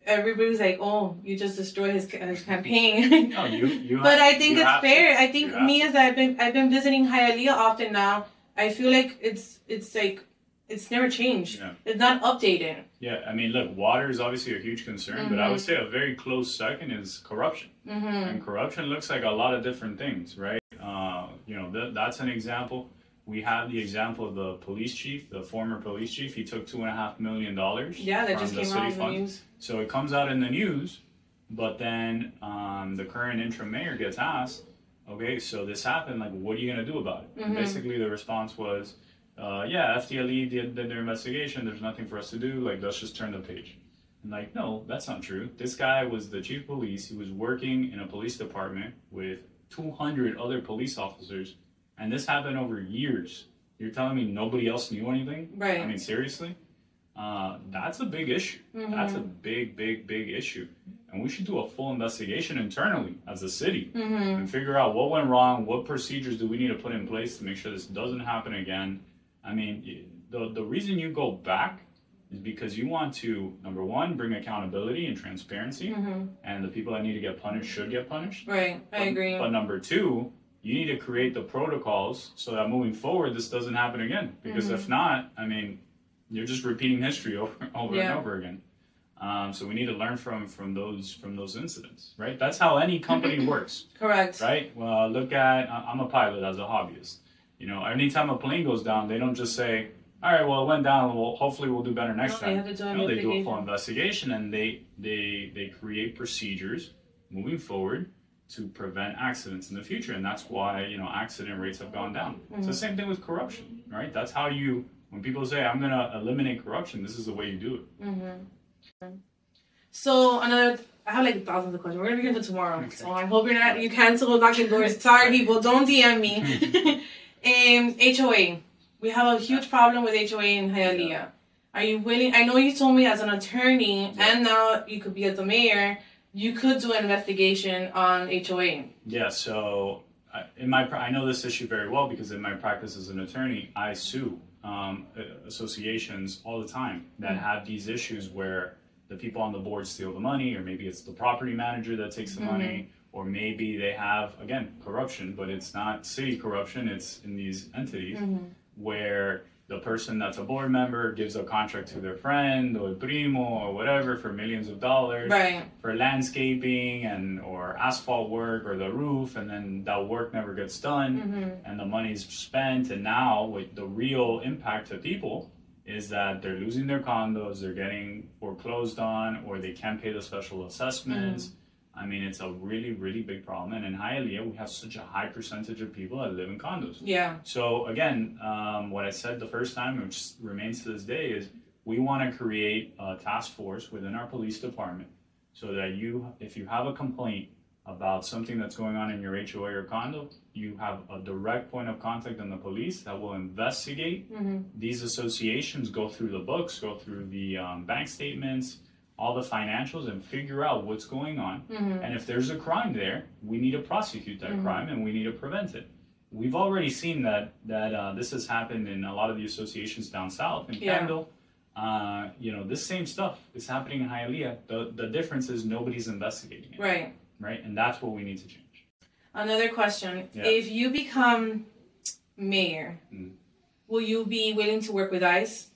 [SPEAKER 2] everybody was like, "Oh, you just destroyed his campaign."
[SPEAKER 3] No, you
[SPEAKER 2] but I think it's fair. I think as I've been visiting Hialeah often now, I feel like it's never changed. Yeah. It's not updated.
[SPEAKER 3] Yeah, I mean, look, water is obviously a huge concern, but I would say a very close second is corruption. And corruption looks like a lot of different things, right? That's an example. We have the example of the police chief, the former police chief. He took $2.5 million.
[SPEAKER 2] Yeah, that just came out in the news.
[SPEAKER 3] So it comes out in the news, but then the current interim mayor gets asked, okay, so this happened, like, what are you going to do about it? And basically the response was, FDLE did their investigation, there's nothing for us to do, like, let's just turn the page. And like, no, that's not true. This guy was the chief of police, he was working in a police department with 200 other police officers, and this happened over years. You're telling me nobody else knew anything? Right. I mean, seriously? That's a big issue. That's a big issue. And we should do a full investigation internally as a city and figure out what went wrong, what procedures do we need to put in place to make sure this doesn't happen again. I mean, the reason you go back is because you want to, number one, bring accountability and transparency, and the people that need to get punished should get punished.
[SPEAKER 2] Right, I agree.
[SPEAKER 3] But number two, you need to create the protocols so that moving forward, this doesn't happen again. Because if not, I mean, you're just repeating history over and over again. So we need to learn from those incidents, right? That's how any company works.
[SPEAKER 2] Correct.
[SPEAKER 3] Right? Well, look at, I'm a pilot as a hobbyist. Anytime a plane goes down, they don't just say, all right, well, it went down, well, hopefully we'll do better next time. They do a full investigation, and they create procedures moving forward to prevent accidents in the future. And that's why, accident rates have gone down. It's the same thing with corruption, right? That's how when people say, I'm going to eliminate corruption, this is the way you do it.
[SPEAKER 2] So I have like thousands of questions. We're going to be here until tomorrow. Okay. So I hope you cancel knocking doors. Sorry, people, don't DM me. HOA. We have a huge problem with HOA in Hialeah. Yeah. Are you willing? I know you told me as an attorney, and now you could be as the mayor, you could do an investigation on HOA.
[SPEAKER 3] Yeah, so I know this issue very well because in my practice as an attorney, I sue associations all the time that have these issues where the people on the board steal the money, or maybe it's the property manager that takes the money, or maybe they have, again, corruption, but it's not city corruption, it's in these entities where the person that's a board member gives a contract to their friend or primo or whatever for millions of dollars for landscaping or asphalt work or the roof, and then that work never gets done and the money's spent. And now with the real impact to people is that they're losing their condos, they're getting foreclosed on, or they can't pay the special assessments. I mean, it's a really, really big problem. And in Hialeah, we have such a high percentage of people that live in condos. Yeah. So again, what I said the first time, which remains to this day, is we want to create a task force within our police department so that if you have a complaint about something that's going on in your HOA or condo, you have a direct point of contact in the police that will investigate these associations, go through the books, go through the bank statements, all the financials, and figure out what's going on. And if there's a crime there, we need to prosecute that crime and we need to prevent it. We've already seen that this has happened in a lot of the associations down south in Kendall. You know, this same stuff is happening in Hialeah. The difference is nobody's investigating it. Right? And that's what we need to change.
[SPEAKER 2] Another question. If you become mayor, will you be willing to work with ICE?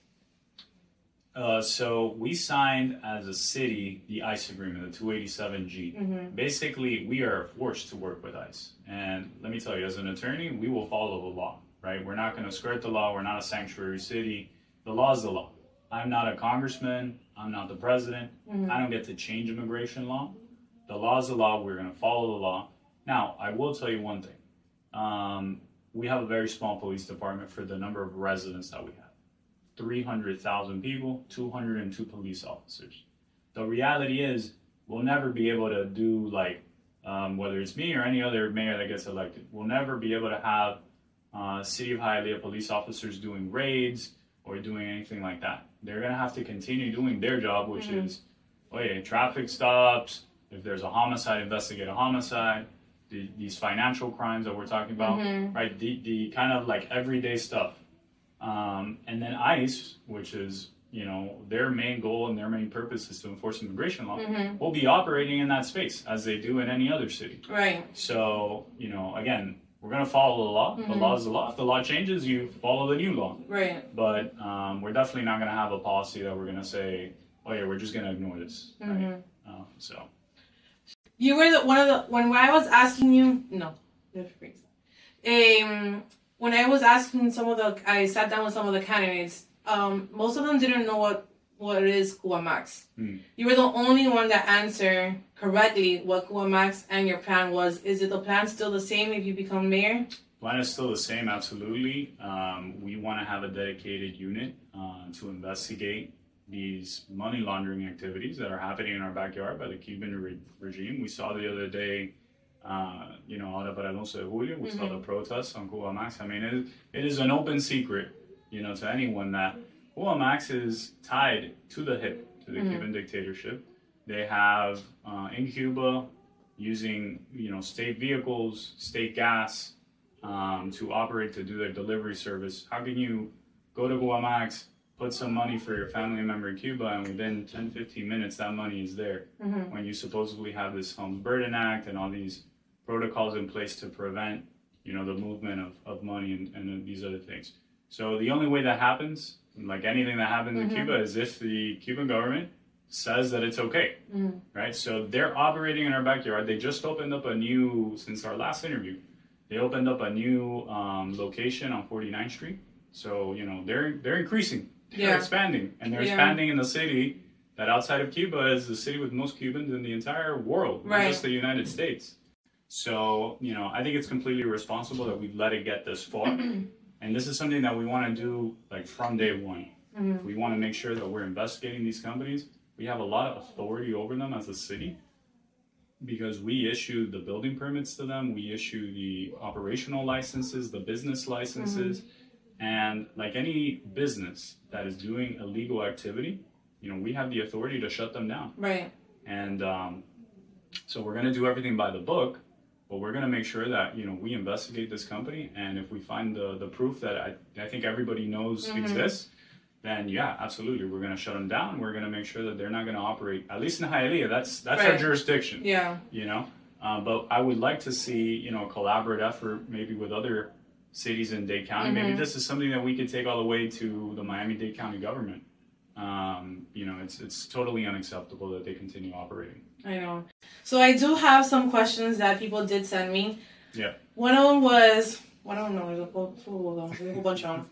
[SPEAKER 3] So we signed as a city the ICE agreement, the 287G. Basically, we are forced to work with ICE. And let me tell you, as an attorney, we will follow the law, right? We're not going to skirt the law. We're not a sanctuary city. The law is the law. I'm not a congressman. I'm not the president. I don't get to change immigration law. The law is the law. We're going to follow the law. Now, I will tell you one thing. We have a very small police department for the number of residents that we have. 300,000 people, 202 police officers. The reality is we'll never be able to do, like, whether it's me or any other mayor that gets elected, we'll never be able to have City of Hialeah police officers doing raids or doing anything like that. They're going to have to continue doing their job, which is, traffic stops, if there's a homicide, investigate a homicide, these financial crimes that we're talking about, right? The kind of like everyday stuff. And then ICE, which is, you know, their main goal and their main purpose is to enforce immigration law, will be operating in that space as they do in any other city. Right. So, you know, again, we're going to follow the law. The law is the law. If the law changes, you follow the new law. Right. But we're definitely not going to have a policy that we're going to say, oh yeah, we're just going to ignore this. Right. So.
[SPEAKER 2] You were when I was asking you, when I was asking I sat down with some of the candidates, most of them didn't know what is Cuba Max. You were the only one that answered correctly what Cuba Max and your plan was. Is it the plan still the same if you become mayor?
[SPEAKER 3] Plan is still the same, absolutely. We want to have a dedicated unit to investigate these money laundering activities that are happening in our backyard by the Cuban regime. We saw the other day, ahora para el 11 de julio, we saw the protests on Cuba Max. I mean, it is an open secret, to anyone that Cuba Max is tied to the hip to the Cuban dictatorship. They have, in Cuba, using, state vehicles, state gas, to operate, to do their delivery service. How can you go to Cuba Max, put some money for your family member in Cuba, and within 10, 15 minutes, that money is there. When you supposedly have this Homes Burden Act and all these protocols in place to prevent, the movement of money and these other things. So the only way that happens, like anything that happens in Cuba, is if the Cuban government says that it's okay, right? So they're operating in our backyard. They just opened up a new, since our last interview, they opened up a new location on 49th Street. So, they're increasing. They're expanding, and they're expanding in the city that outside of Cuba is the city with most Cubans in the entire world, not just the United States. So, I think it's completely irresponsible that we let it get this far. And this is something that we want to do like from day one. We want to make sure that we're investigating these companies. We have a lot of authority over them as a city because we issue the building permits to them. We issue the operational licenses, the business licenses. And like any business that is doing illegal activity, we have the authority to shut them down. Right. And so we're going to do everything by the book, but we're going to make sure that, we investigate this company. And if we find the proof that I think everybody knows exists, then yeah, absolutely. We're going to shut them down. We're going to make sure that they're not going to operate, at least in Hialeah. That's our jurisdiction. Yeah. But I would like to see, a collaborative effort maybe with other cities in Dade County. Maybe this is something that we could take all the way to the Miami-Dade County government. You know, it's totally unacceptable that they continue operating.
[SPEAKER 2] I know. So I do have some questions that people did send me.
[SPEAKER 3] Yeah.
[SPEAKER 2] One of them was, I don't know, there's a whole bunch of them.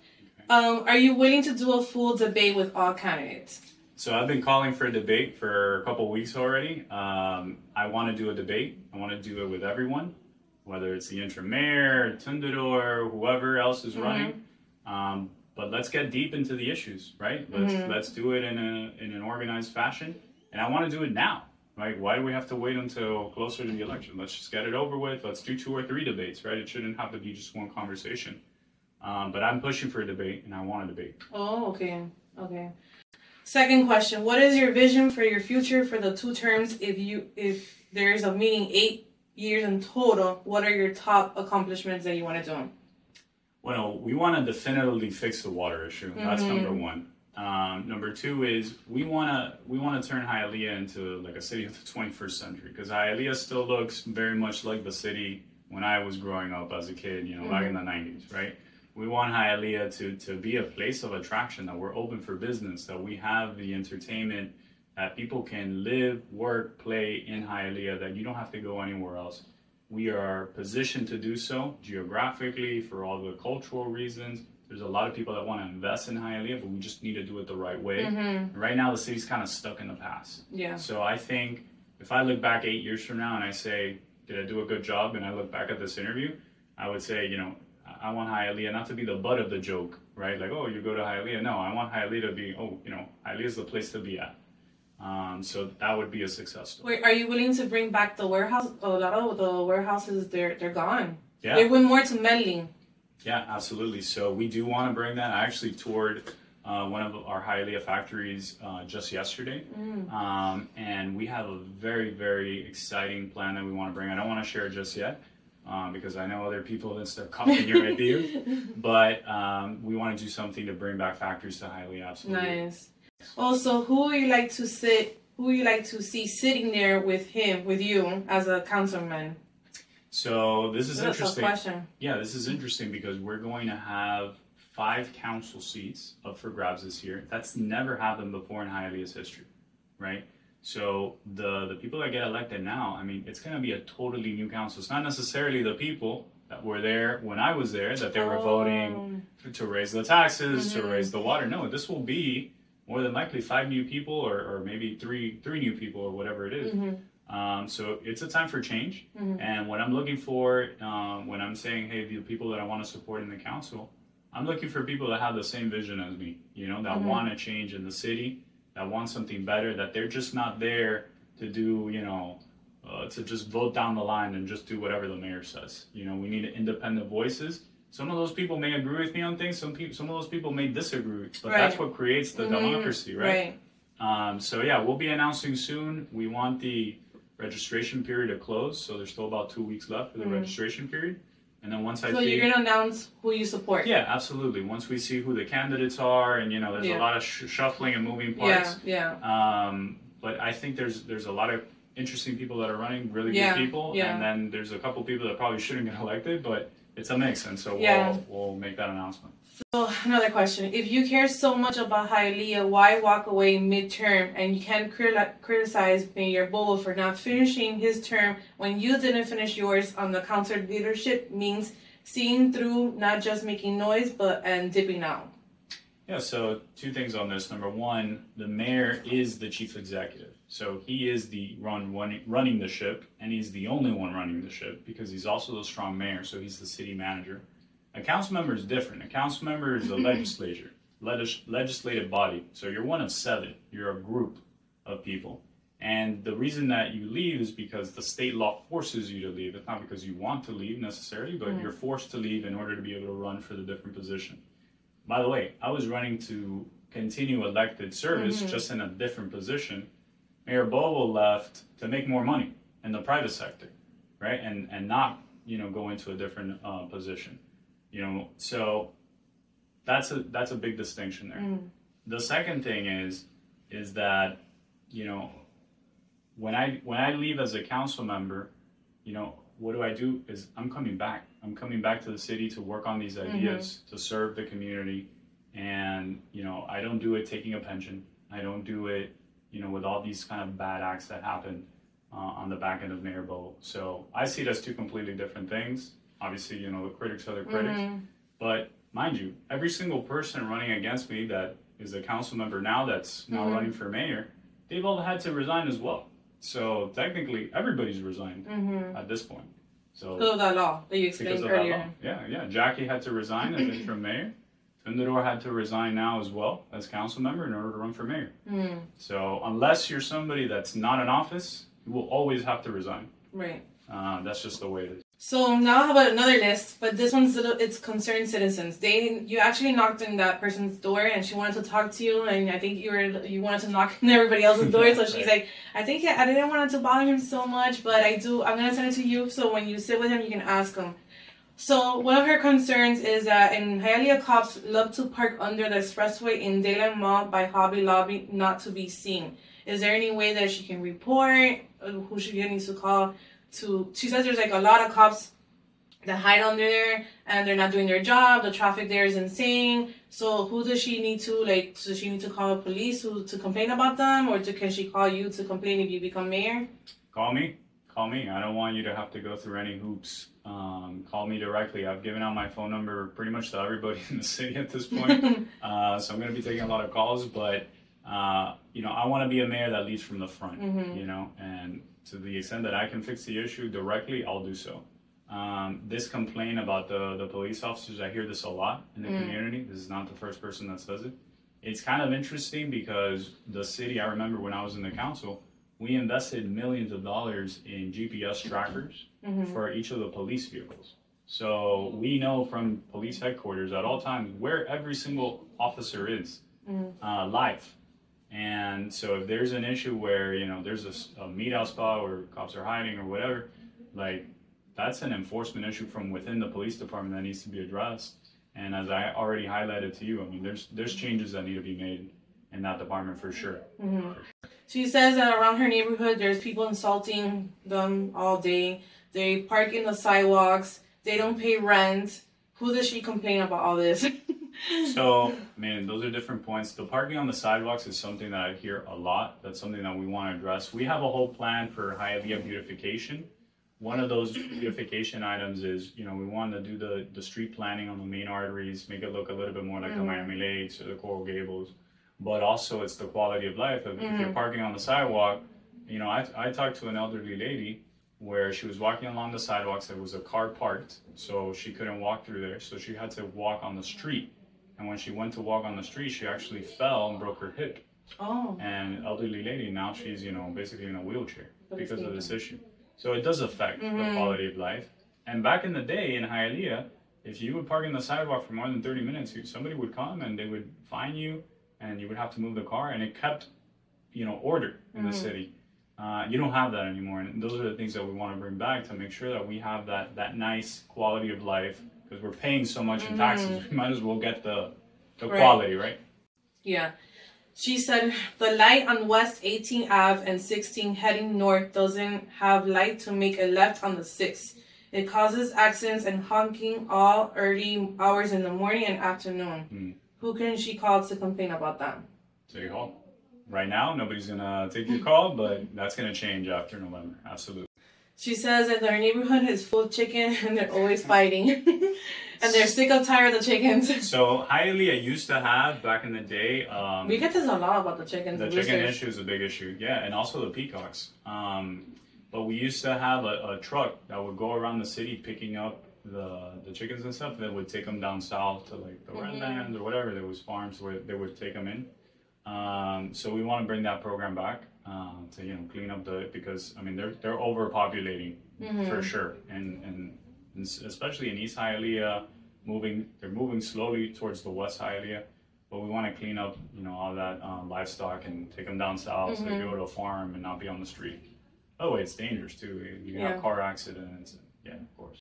[SPEAKER 2] Are you willing to do a full debate with all candidates?
[SPEAKER 3] So I've been calling for a debate for a couple of weeks already. I want to do a debate. I want to do it with everyone, whether it's the interim mayor, Tundador, whoever else is running. But let's get deep into the issues, right? Let's do it in an organized fashion. And I want to do it now, right? Why do we have to wait until closer to the election? Let's just get it over with. Let's do 2 or 3 debates, right? It shouldn't have to be just one conversation. But I'm pushing for a debate, and I want a debate.
[SPEAKER 2] Oh, okay. Okay. Second question: what is your vision for your future for the 2 terms? If there's a meeting 8 years in total, what are your top accomplishments that you want to do?
[SPEAKER 3] Well, we want to definitively fix the water issue. That's number 1. Number 2 is we want to turn Hialeah into like a city of the 21st century, because Hialeah still looks very much like the city when I was growing up as a kid, you know, back in the 90s, right? We want Hialeah to be a place of attraction, that we're open for business, that we have the entertainment, that people can live, work, play in Hialeah, that you don't have to go anywhere else. We are positioned to do so geographically for all the cultural reasons. There's a lot of people that want to invest in Hialeah, but we just need to do it the right way. Right now, the city's kind of stuck in the past.
[SPEAKER 2] Yeah.
[SPEAKER 3] So I think if I look back 8 years from now and I say, did I do a good job? And I look back at this interview, I would say, you know, I want Hialeah not to be the butt of the joke, right? Like, oh, you go to Hialeah. No, I want Hialeah to be, oh, you know, Hialeah is the place to be at. So that would be a success story.
[SPEAKER 2] Wait, are you willing to bring back the warehouse? A lot of the warehouses, they're gone.
[SPEAKER 3] Yeah.
[SPEAKER 2] They went more to Medellin.
[SPEAKER 3] Yeah, absolutely. So we do want to bring that. I actually toured one of our Hialeah factories just yesterday. And we have a very, very exciting plan that we want to bring. I don't want to share it just yet. Because I know other people that start copying your idea, but we want to do something to bring back factories to Hialeah. Absolutely.
[SPEAKER 2] Nice. Also, who would you like to see sitting there with you as a councilman?
[SPEAKER 3] So this is interesting.
[SPEAKER 2] That's a question.
[SPEAKER 3] Yeah, this is interesting because we're going to have 5 council seats up for grabs this year. That's never happened before in Hialeah's history, right? So the people that get elected now, I mean, it's going to be a totally new council. It's not necessarily the people that were there when I was there, that they were voting to raise the taxes, to raise the water. No, this will be more than likely 5 new people or maybe three new people or whatever it is. So it's a time for change. And what I'm looking for when I'm saying, hey, the people that I want to support in the council, I'm looking for people that have the same vision as me, you know, that want to change in the city, that want something better, that they're just not there to do, you know, to just vote down the line and just do whatever the mayor says. You know, we need independent voices. Some of those people may agree with me on things. Some of those people may disagree, but that's what creates the democracy, right? So yeah, we'll be announcing soon. We want the registration period to close, so there's still about 2 weeks left for the registration period. And then once
[SPEAKER 2] So you're gonna announce who you support?
[SPEAKER 3] Yeah, absolutely. Once we see who the candidates are, and you know, there's a lot of shuffling and moving parts. But I think there's a lot of interesting people that are running, really good people, and then there's a couple people that probably shouldn't get elected, but it's a mix, and so we'll make that announcement.
[SPEAKER 2] So another question: if you care so much about Hialeah, why walk away midterm? And you can't criticize Mayor Bobo for not finishing his term when you didn't finish yours. On the council leadership means seeing through, not just making noise, and dipping out.
[SPEAKER 3] Yeah. So 2 things on this. Number 1, the mayor is the chief executive, so he is the running the ship, and he's the only one running the ship because he's also the strong mayor. So he's the city manager. A council member is different. A council member is a legislative body. So you're one of 7. You're a group of people. And the reason that you leave is because the state law forces you to leave. It's not because you want to leave necessarily, but you're forced to leave in order to be able to run for the different position. By the way, I was running to continue elected service just in a different position. Mayor Bobo left to make more money in the private sector, right? And not, you know, go into a different position. You know, so that's a big distinction there. The second thing is that, you know, when I leave as a council member, you know, what do? Is I'm coming back. I'm coming back to the city to work on these ideas, to serve the community. And, you know, I don't do it taking a pension. I don't do it, you know, with all these kind of bad acts that happen on the back end of Mayor Bo. So I see it as two completely different things. Obviously, you know, the critics are the critics. But mind you, every single person running against me that is a council member now that's now running for mayor, they've all had to resign as well. So technically, everybody's resigned at this point. So
[SPEAKER 2] because of that law that you explained earlier.
[SPEAKER 3] Yeah. Jackie had to resign as interim mayor. Fundador had to resign now as well as council member in order to run for mayor. So unless you're somebody that's not in office, you will always have to resign.
[SPEAKER 2] Right.
[SPEAKER 3] That's just the way it is.
[SPEAKER 2] So now I have another list, but this one's it's concerned citizens. You actually knocked on that person's door, and she wanted to talk to you, and I think you wanted to knock on everybody else's door. So she's like, I didn't want it to bother him so much, but I'm gonna send it to you. So when you sit with him, you can ask him. So one of her concerns is that in Hialeah, cops love to park under the expressway in Daylight Mall by Hobby Lobby, not to be seen. Is there any way that she can report? Who she needs to call? She says there's like a lot of cops that hide under there and they're not doing their job. The traffic there is insane. So who does she need to does she need to call the police to complain about them, or can she call you to complain if you become mayor?
[SPEAKER 3] Call me. I don't want you to have to go through any hoops. Call me directly. I've given out my phone number pretty much to everybody in the city at this point. So I'm going to be taking a lot of calls, but you know, I want to be a mayor that leads from the front, you know, and to the extent that I can fix the issue directly, I'll do so. This complaint about the police officers, I hear this a lot in the community. This is not the first person that says it. It's kind of interesting because the city, I remember when I was in the council, we invested millions of dollars in GPS trackers for each of the police vehicles. So we know from police headquarters at all times where every single officer is live. And so if there's an issue where, you know, there's a meet out spot where cops are hiding or whatever, like that's an enforcement issue from within the police department that needs to be addressed. And as I already highlighted to you, I mean, there's changes that need to be made in that department for sure.
[SPEAKER 2] She says that around her neighborhood, there's people insulting them all day. They park in the sidewalks. They don't pay rent. Who does she complain about all this?
[SPEAKER 3] So, man, those are different points. The parking on the sidewalks is something that I hear a lot. That's something that we want to address. We have a whole plan for Hialeah beautification. One of those beautification items is, you know, we want to do the street planning on the main arteries, make it look a little bit more like the Miami-Dade or the Coral Gables. But also it's the quality of life. If you're parking on the sidewalk, you know, I talked to an elderly lady where she was walking along the sidewalks. There was a car parked, so she couldn't walk through there. So she had to walk on the street. And when she went to walk on the street, she actually fell and broke her hip. Oh. And elderly lady, now she's, you know, basically in a wheelchair because of this issue. So it does affect the quality of life. And back in the day in Hialeah, if you would park in the sidewalk for more than 30 minutes, somebody would come and they would fine you, and you would have to move the car, and it kept, you know, order in the city. You don't have that anymore, and those are the things that we want to bring back to make sure that we have that nice quality of life, because we're paying so much in taxes. We might as well get the quality, right? Yeah.
[SPEAKER 2] She said the light on West 18th Ave and 16 heading north doesn't have light to make a left on the 6th. It causes accidents and honking all early hours in the morning and afternoon. Who can she call to complain about that?
[SPEAKER 3] City Hall. Right now, nobody's going to take your call, but that's going to change after November. Absolutely.
[SPEAKER 2] She says that their neighborhood is full of chicken and they're always fighting. And they're sick of tired of the chickens.
[SPEAKER 3] So Hialeah used to have, back in the day...
[SPEAKER 2] we get this a lot about the chickens.
[SPEAKER 3] The chicken issue is a big issue. Yeah, and also the peacocks. But we used to have a truck that would go around the city picking up the chickens and stuff, that would take them down south to like the Redlands or whatever. There was farms where they would take them in. So we want to bring that program back to, you know, clean up because I mean they're overpopulating for sure, and especially in East Hialeah, they're moving slowly towards the West Hialeah, but we want to clean up, you know, all that livestock and take them down south so they can go to a farm and not be on the street. By the way, it's dangerous too. You can have car accidents. Yeah, of course.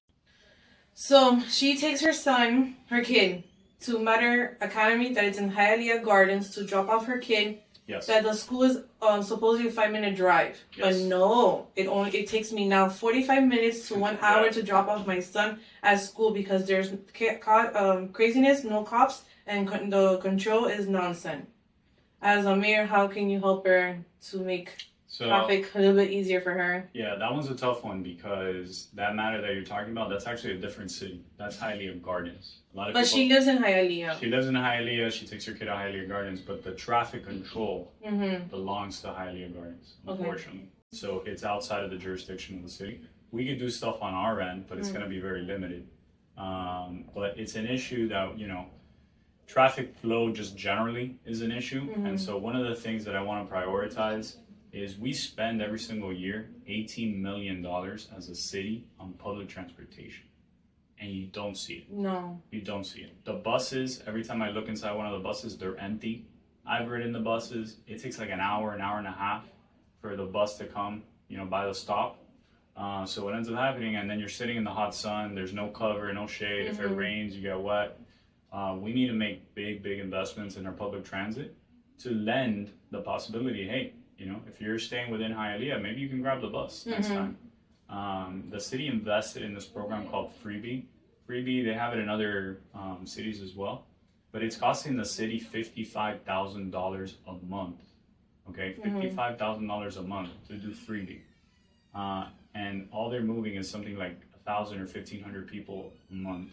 [SPEAKER 2] So she takes her kid, to Matter Academy that is in Hialeah Gardens to drop off her kid
[SPEAKER 3] Yes.
[SPEAKER 2] that the school is supposedly a 5-minute drive.
[SPEAKER 3] Yes.
[SPEAKER 2] But no, it takes me now 45 minutes to 1 hour to drop off my son at school because there's craziness, no cops, and the control is nonsense. As a mayor, how can you help her to make traffic a little bit easier for her?
[SPEAKER 3] Yeah, that one's a tough one because that matter that you're talking about, that's actually a different city. That's Hialeah Gardens.
[SPEAKER 2] But she lives in Hialeah.
[SPEAKER 3] She lives in Hialeah. She takes her kid to Hialeah Gardens, but the traffic control belongs to Hialeah Gardens, unfortunately. Okay. So it's outside of the jurisdiction of the city. We could do stuff on our end, but it's going to be very limited. But it's an issue that, you know, traffic flow just generally is an issue. And so one of the things that I want to prioritize is we spend every single year $18 million as a city on public transportation. And you don't see it. No. You don't see it. The buses, every time I look inside one of the buses, they're empty. I've ridden the buses. It takes like an hour and a half for the bus to come, you know, by the stop. So what ends up happening, and then you're sitting in the hot sun, there's no cover, no shade. If it rains, you get wet. We need to make big investments in our public transit to lend the possibility, hey, you know, if you're staying within Hialeah, maybe you can grab the bus next time. The city invested in this program called Freebie. They have it in other cities as well, but it's costing the city $55,000 a month. Okay, $55,000 a month to do Freebie, and all they're moving is something like 1,000 or 1,500 people a month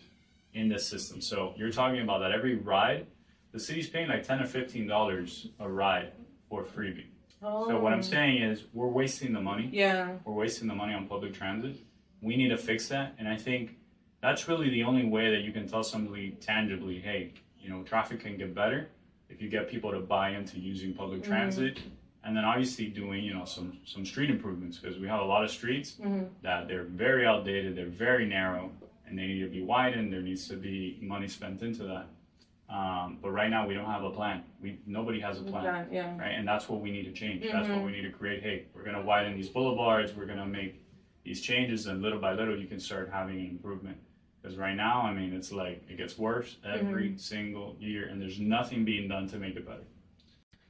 [SPEAKER 3] in this system. So you're talking about that every ride, the city's paying like $10 or $15 a ride for Freebie. So what I'm saying is we're wasting the money. Yeah. We're wasting the money on public transit. We need to fix that. And I think that's really the only way that you can tell somebody tangibly, hey, you know, traffic can get better if you get people to buy into using public transit. And then obviously doing, you know, some street improvements, because we have a lot of streets that they're very outdated, they're very narrow, and they need to be widened. There needs to be money spent into that. But right now we don't have a plan. Nobody has a plan, right? And that's what we need to change. That's what we need to create. Hey, we're going to widen these boulevards. We're going to make these changes, and little by little you can start having an improvement. Because right now, I mean, it's like it gets worse every single year, and there's nothing being done to make it better.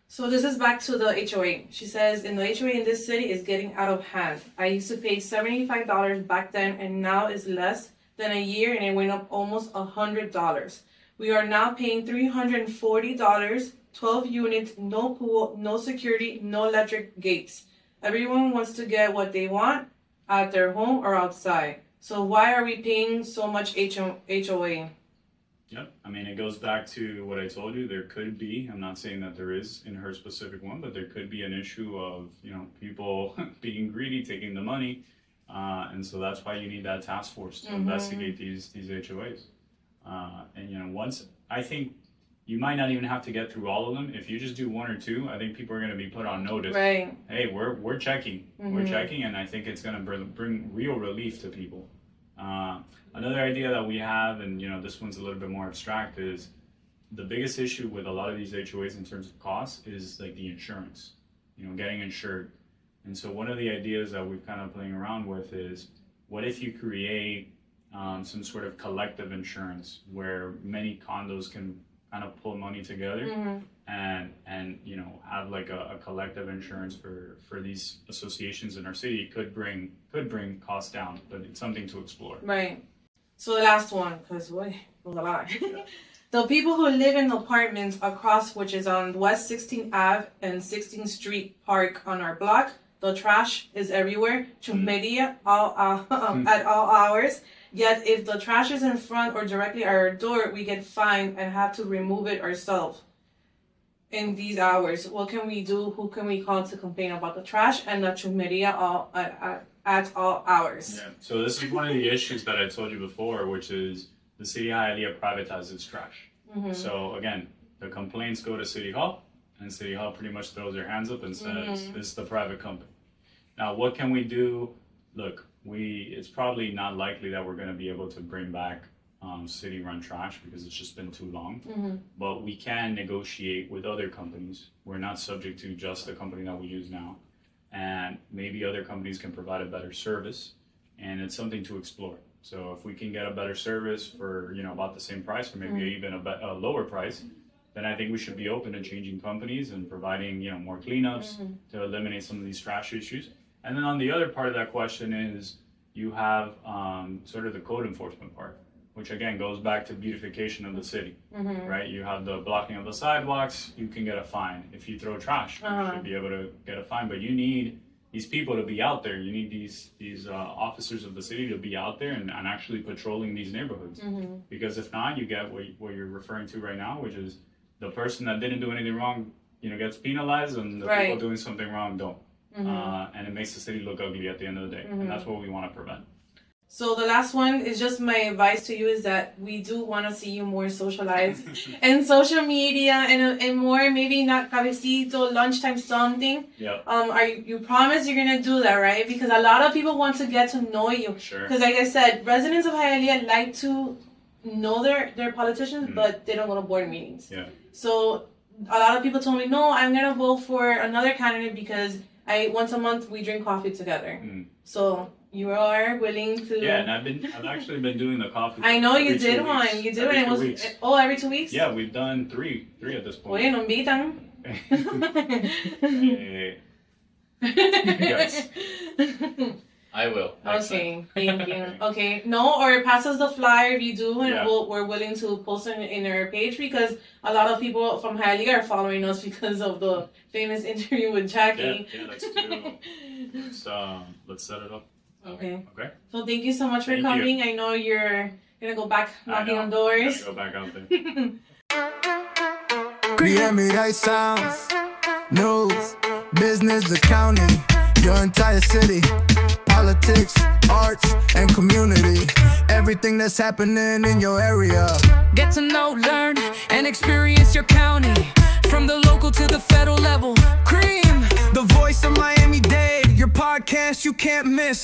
[SPEAKER 2] So this is back to the HOA. She says, in the HOA in this city is getting out of hand. I used to pay $75 back then, and now it's less than a year, and it went up almost $100. We are now paying $340, 12 units, no pool, no security, no electric gates. Everyone wants to get what they want at their home or outside. So why are we paying so much HOA?
[SPEAKER 3] Yep. I mean, it goes back to what I told you. There could be, I'm not saying that there is in her specific one, but there could be an issue of, you know, people being greedy, taking the money. And so that's why you need that task force to investigate these HOAs. And, you know, once, I think you might not even have to get through all of them. If you just do one or two, I think people are going to be put on notice. Right. Hey, we're checking. We're checking, and I think it's going to bring real relief to people. Another idea that we have, and, you know, this one's a little bit more abstract, is the biggest issue with a lot of these HOAs in terms of cost is like the insurance, you know, getting insured. And so one of the ideas that we've kind of playing around with is, what if you create some sort of collective insurance where many condos can kind of pull money together and you know, have like a collective insurance for these associations in our city. Could bring costs down, but it's something to explore. Right.
[SPEAKER 2] So the last one, because there's a lot. The people who live in apartments across, which is on West 16th Ave and 16th Street Park on our block, the trash is everywhere. Chumeria at all hours. Yet if the trash is in front or directly at our door, we get fined and have to remove it ourselves in these hours. What can we do? Who can we call to complain about the trash and the chumeria at all hours?
[SPEAKER 3] Yeah. So this is one of the issues that I told you before, which is the city of Hialeah privatizes trash. So again, the complaints go to City Hall, and City Hall pretty much throws their hands up and says, this is the private company. Now, what can we do? Look, it's probably not likely that we're going to be able to bring back city-run trash because it's just been too long. But we can negotiate with other companies. We're not subject to just the company that we use now. And maybe other companies can provide a better service, and it's something to explore. So if we can get a better service for, you know, about the same price, or maybe even a lower price, then I think we should be open to changing companies and providing, you know, more cleanups to eliminate some of these trash issues. And then on the other part of that question is you have sort of the code enforcement part, which again goes back to beautification of the city, right? You have the blocking of the sidewalks, you can get a fine. If you throw trash, you should be able to get a fine, but you need these people to be out there. You need these officers of the city to be out there and actually patrolling these neighborhoods. Because if not, you get what you're referring to right now, which is the person that didn't do anything wrong, you know, gets penalized, and the people doing something wrong don't. And it makes the city look ugly at the end of the day. And that's what we want to prevent.
[SPEAKER 2] So the last one is just my advice to you is that we do want to see you more socialized in social media and more, maybe not cabecito, lunchtime, something. You promise you're going to do that, right? Because a lot of people want to get to know you. Because like I said, residents of Hialeah like to know their politicians, but they don't go to board meetings. So a lot of people told me, no, I'm going to vote for another candidate because once a month we drink coffee together. So you are willing to...
[SPEAKER 3] Yeah, and I've actually been doing the coffee.
[SPEAKER 2] I know you did one. You did one. It was every 2 weeks?
[SPEAKER 3] Yeah, we've done three at this point.
[SPEAKER 2] Oye, no invitan.
[SPEAKER 3] Yes. I will.
[SPEAKER 2] Okay, thank you. Okay, no, or pass us the flyer if you do, and we're willing to post it in our page because a lot of people from Hialeah are following us because of the famous interview with Jackie.
[SPEAKER 3] Yeah, let's set it up.
[SPEAKER 2] Okay.
[SPEAKER 3] Okay.
[SPEAKER 2] So thank you so much for coming. I know you're gonna go back knocking on doors.
[SPEAKER 3] Go back out there.
[SPEAKER 1] Miami-Dade sounds, news, business, accounting, your entire city, politics, arts, and community. Everything that's happening in your area.
[SPEAKER 4] Get to know, learn, and experience your county. From the local to the federal level. Cream,
[SPEAKER 1] the voice of Miami-Dade, your podcast you can't miss.